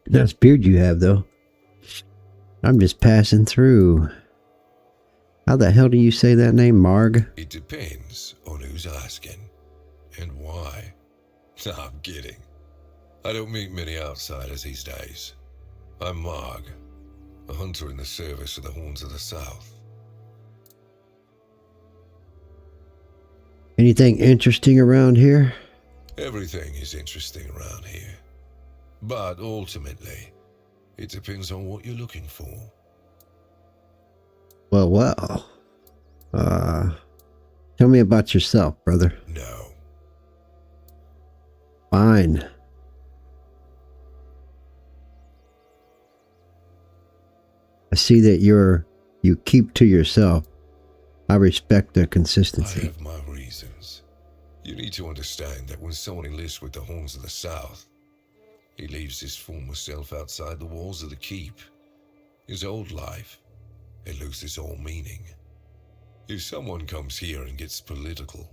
Nice beard you have, though. I'm just passing through. How the hell do you say that name, Marg? It depends on who's asking and why. No, I'm kidding. I don't meet many outsiders these days. I'm Marg, a hunter in the service of the Horns of the South. Anything interesting around here? Everything is interesting around here. But ultimately, it depends on what you're looking for. Well. Tell me about yourself, brother. No. Fine. I see that you keep to yourself. I respect the I consistency. have my reasons. You need to understand that when someone enlists with the Horns of the South, he leaves his former self outside the walls of the keep. His old life, it loses all meaning. If someone comes here and gets political,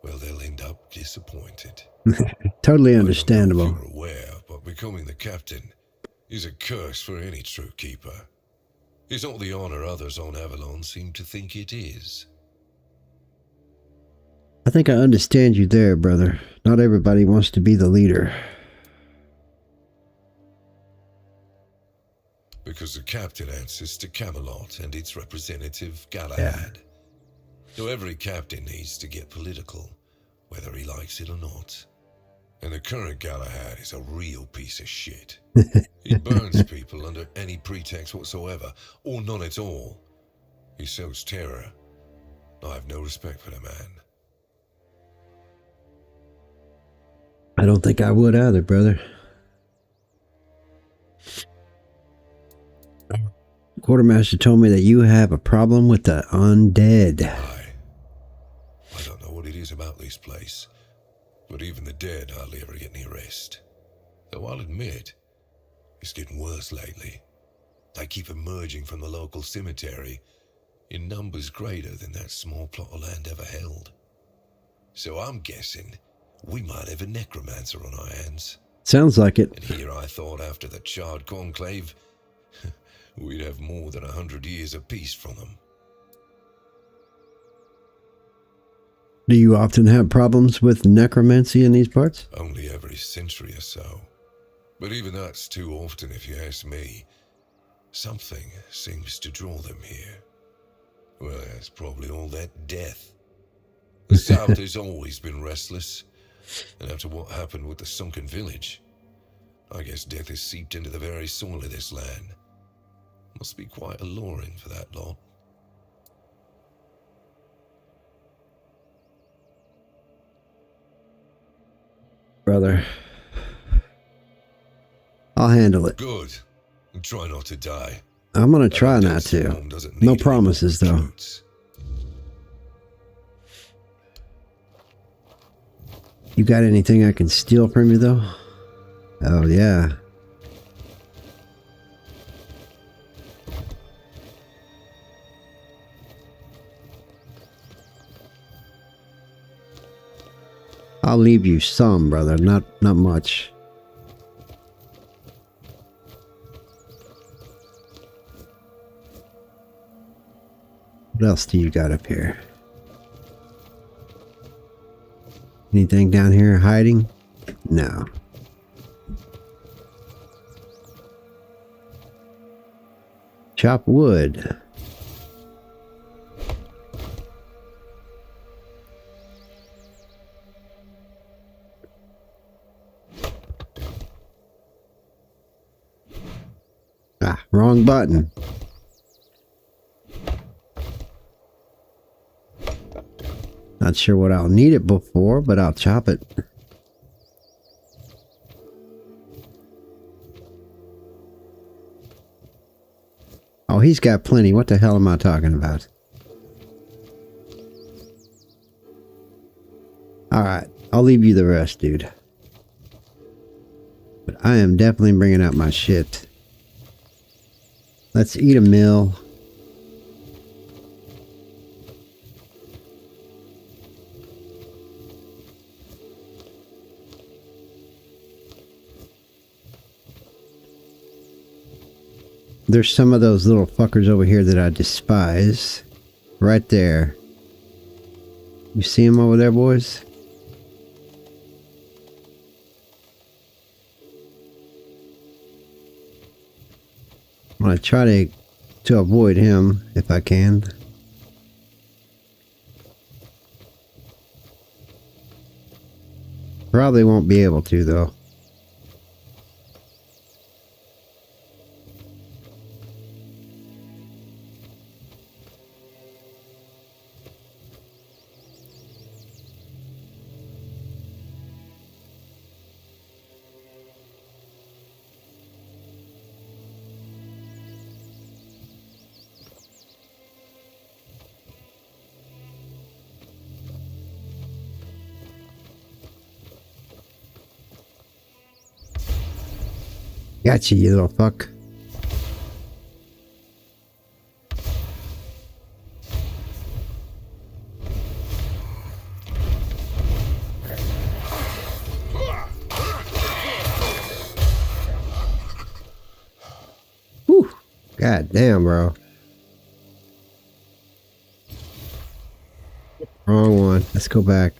well, they'll end up disappointed. Totally I don't know understandable. if you're aware, but becoming the captain is a curse for any true keeper. It's not the honor others on Avalon seem to think it is. I think I understand you there, brother. Not everybody wants to be the leader. Because the captain answers to Camelot and its representative, Galahad. So every captain needs to get political, whether he likes it or not. And the current Galahad is a real piece of shit. He burns people under any pretext whatsoever, or none at all. He sows terror. I have no respect for the man. I don't think I would either, brother. Quartermaster told me that you have a problem with the undead. I don't know what it is about this place, but even the dead hardly ever get any rest. Though I'll admit, it's getting worse lately. They keep emerging from the local cemetery in numbers greater than that small plot of land ever held. So I'm guessing we might have a necromancer on our hands. Sounds like it. And here I thought after the charred conclave, we'd have more than 100 years of peace from them. Do you often have problems with necromancy in these parts? Only every century or so. But even that's too often if you ask me. Something seems to draw them here. Well, it's probably all that death. The South has always been restless. And after what happened with the sunken village, I guess death has seeped into the very soil of this land. Must be quite alluring for that lot. Brother, I'll handle it. Good. And try not to die. I'm gonna try not to. No promises, though. You got anything I can steal from you, though? Oh, yeah. I'll leave you some, brother. Not much. What else do you got up here? Anything down here hiding? No. Chop wood. Ah, wrong button. Not sure what I'll need it before, but I'll chop it. Oh, he's got plenty. What the hell am I talking about? Alright, I'll leave you the rest, dude. But I am definitely bringing out my shit. Let's eat a meal. There's some of those little fuckers over here that I despise. Right there. You see them over there, boys? I'm gonna try to avoid him if I can. Probably won't be able to, though. Gotcha, you little fuck. Whew. God damn, bro. Wrong one. Let's go back.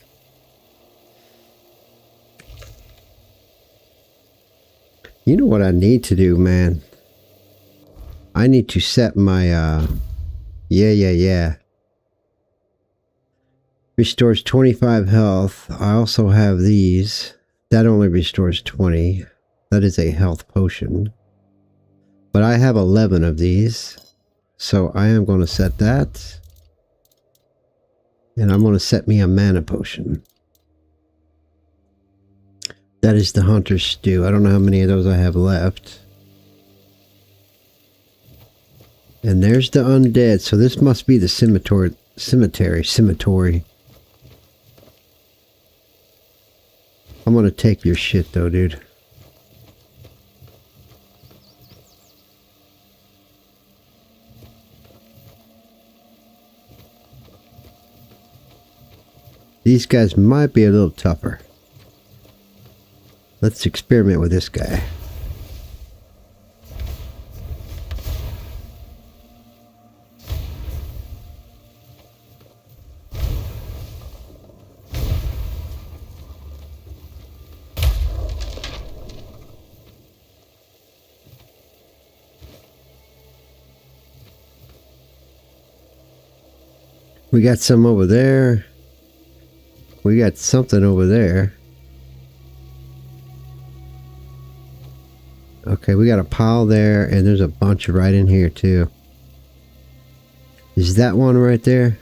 You know what I need to do, man? I need to set my, yeah. Restores 25 health. I also have these. That only restores 20. That is a health potion. But I have 11 of these. So I am going to set that. And I'm going to set me a mana potion. That is the Hunter's Stew. I don't know how many of those I have left. And there's the undead. So this must be the cemetery. I'm gonna take your shit though, dude. These guys might be a little tougher. Let's experiment with this guy. We got some over there. We got something over there. Okay, we got a pile there, and there's a bunch right in here, too. Is that one right there?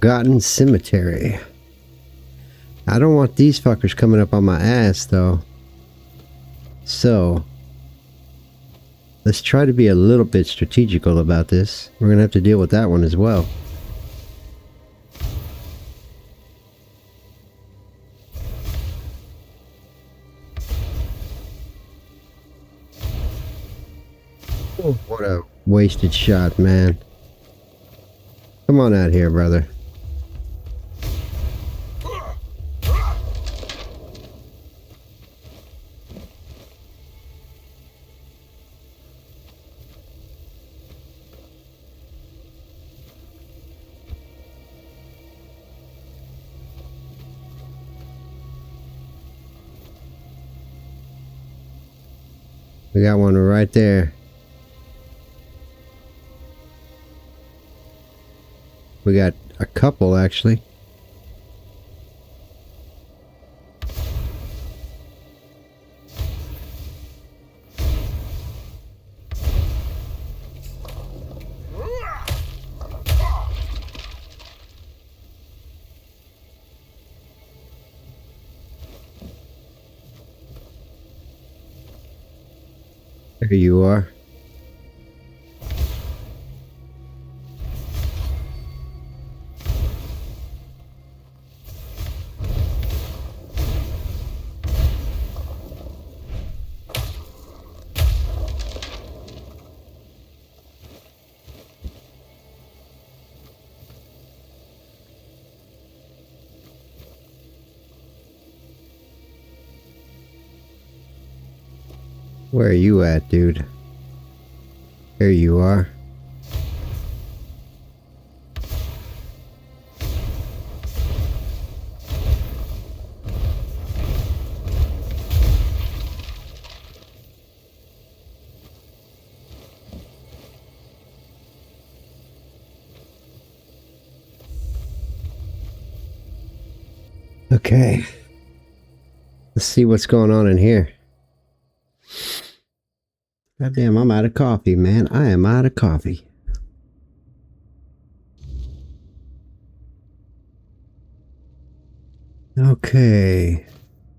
Forgotten Cemetery. I don't want these fuckers coming up on my ass though. So let's try to be a little bit strategical about this. We're gonna have to deal with that one as well. Oh, what a wasted shot, man. Come on out here, brother. We got one right there. We got a couple actually. There you are. Where are you at, dude? There you are. Okay. Let's see what's going on in here. God damn, I'm out of coffee, man. I am out of coffee. Okay.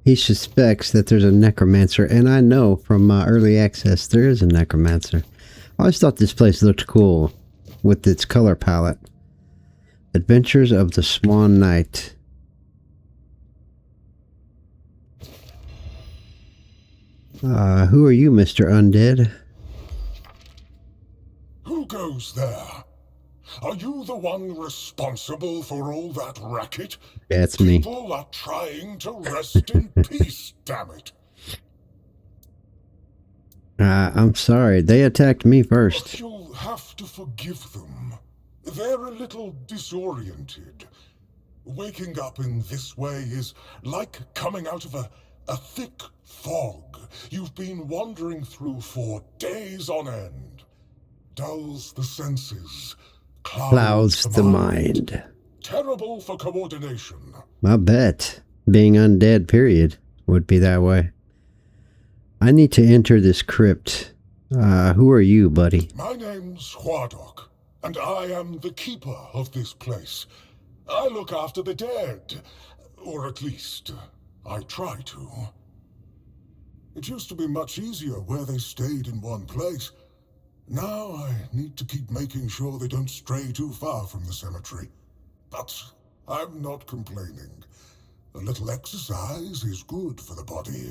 He suspects that there's a necromancer, and I know from my early access there is a necromancer. I always thought this place looked cool with its color palette. Adventures of the Swan Knight. Who are you, Mr. Undead? Who goes there? Are you the one responsible for all that racket? That's me. People are trying to rest in peace, damn it. I'm sorry. They attacked me first. But you'll have to forgive them. They're a little disoriented. Waking up in this way is like coming out of a thick fog you've been wandering through for days on end. Dulls the senses, Clouds the mind. Terrible for coordination. I bet. Being undead, period, would be that way. I need to enter this crypt. Who are you, buddy? My name's Huardok, and I am the keeper of this place. I look after the dead, or at least, I try to. It used to be much easier where they stayed in one place. Now I need to keep making sure they don't stray too far from the cemetery. But I'm not complaining. A little exercise is good for the body.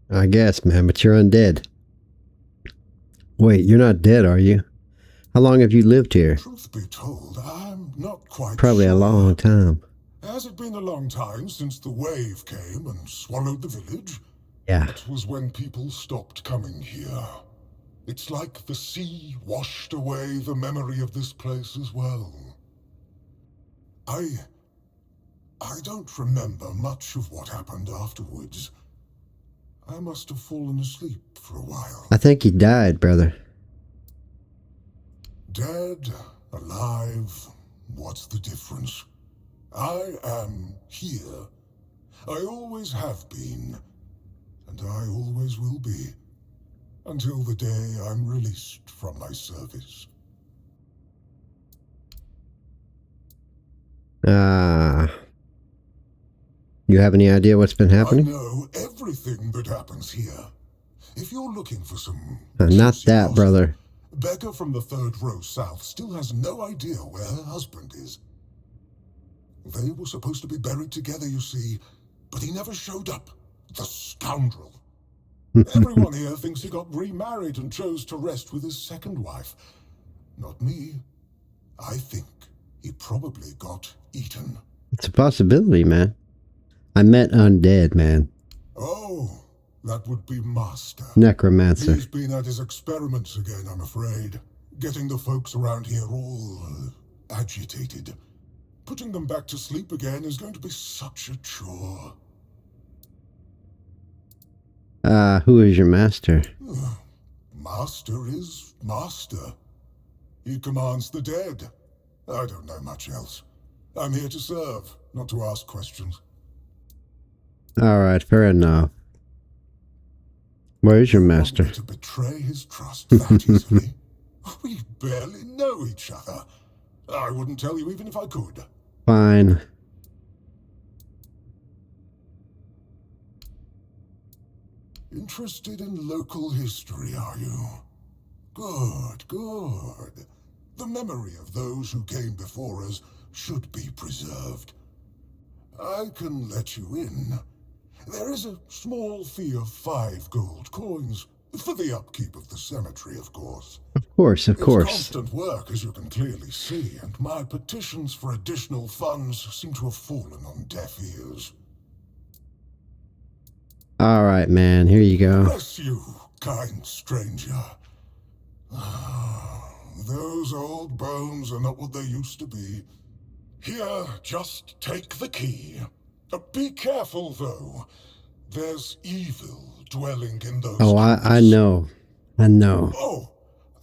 I guess, man, but you're undead. Wait, you're not dead, are you? How long have you lived here? Truth be told, I'm not quite Probably sure. a long time. Has it been a long time since the wave came and swallowed the village? Yeah. That was when people stopped coming here. It's like the sea washed away the memory of this place as well. I don't remember much of what happened afterwards. I must have fallen asleep for a while. I think he died, brother. Dead, alive, what's the difference? I am here. I always have been, and I always will be, until the day I'm released from my service. You have any idea what's been I happening? know everything that happens here. If you're looking for some... Not juicy that, gossip, brother. Becca from the third row south still has no idea where her husband is. They were supposed to be buried together, you see, but he never showed up. The scoundrel. Everyone here thinks he got remarried and chose to rest with his second wife. Not me. I think he probably got eaten. It's a possibility, man. I met undead, man. Oh, that would be Master. Necromancer. He's been at his experiments again, I'm afraid. Getting the folks around here all agitated. Putting them back to sleep again is going to be such a chore. Who is your master? Master is Master. He commands the dead. I don't know much else. I'm here to serve, not to ask questions. Alright, fair enough. Where is your master? To betray his trust that easily? We barely know each other. I wouldn't tell you even if I could. Fine. Interested in local history, are you? Good, good. The memory of those who came before us should be preserved. I can let you in. There is a small fee of 5 gold coins, for the upkeep of the cemetery, of course. Of course, of course. It's constant work, as you can clearly see, and my petitions for additional funds seem to have fallen on deaf ears. Alright, man, here you go. Bless you, kind stranger. Those old bones are not what they used to be. Here, just take the key. Be careful, though. There's evil dwelling in those I know. I know. Oh,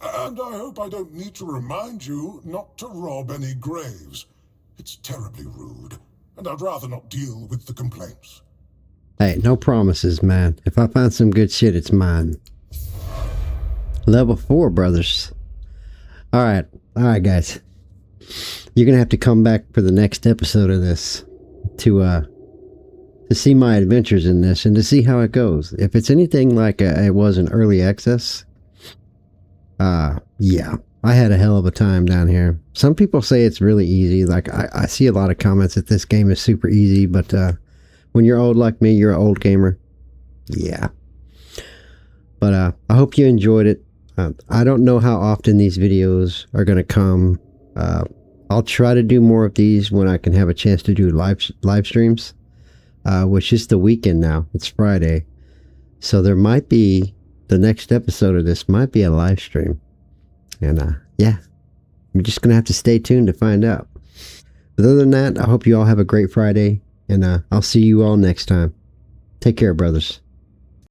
and I hope I don't need to remind you not to rob any graves. It's terribly rude, and I'd rather not deal with the complaints. Hey, no promises, man. If I find some good shit, it's mine. Level 4, brothers. Alright, guys. you're gonna have to come back for the next episode of this to see my adventures in this and to see how it goes. If it's anything like it was in early access, yeah, I had a hell of a time down here. Some people say it's really easy. Like I see a lot of comments that this game is super easy, but when you're old like me, you're an old gamer. Yeah. But I hope you enjoyed it. I don't know how often these videos are going to come. I'll try to do more of these when I can have a chance to do live streams, which is the weekend now. It's Friday. So there might be, the next episode of this might be a live stream. And yeah, I'm just going to have to stay tuned to find out. But other than that, I hope you all have a great Friday. And I'll see you all next time. Take care, brothers.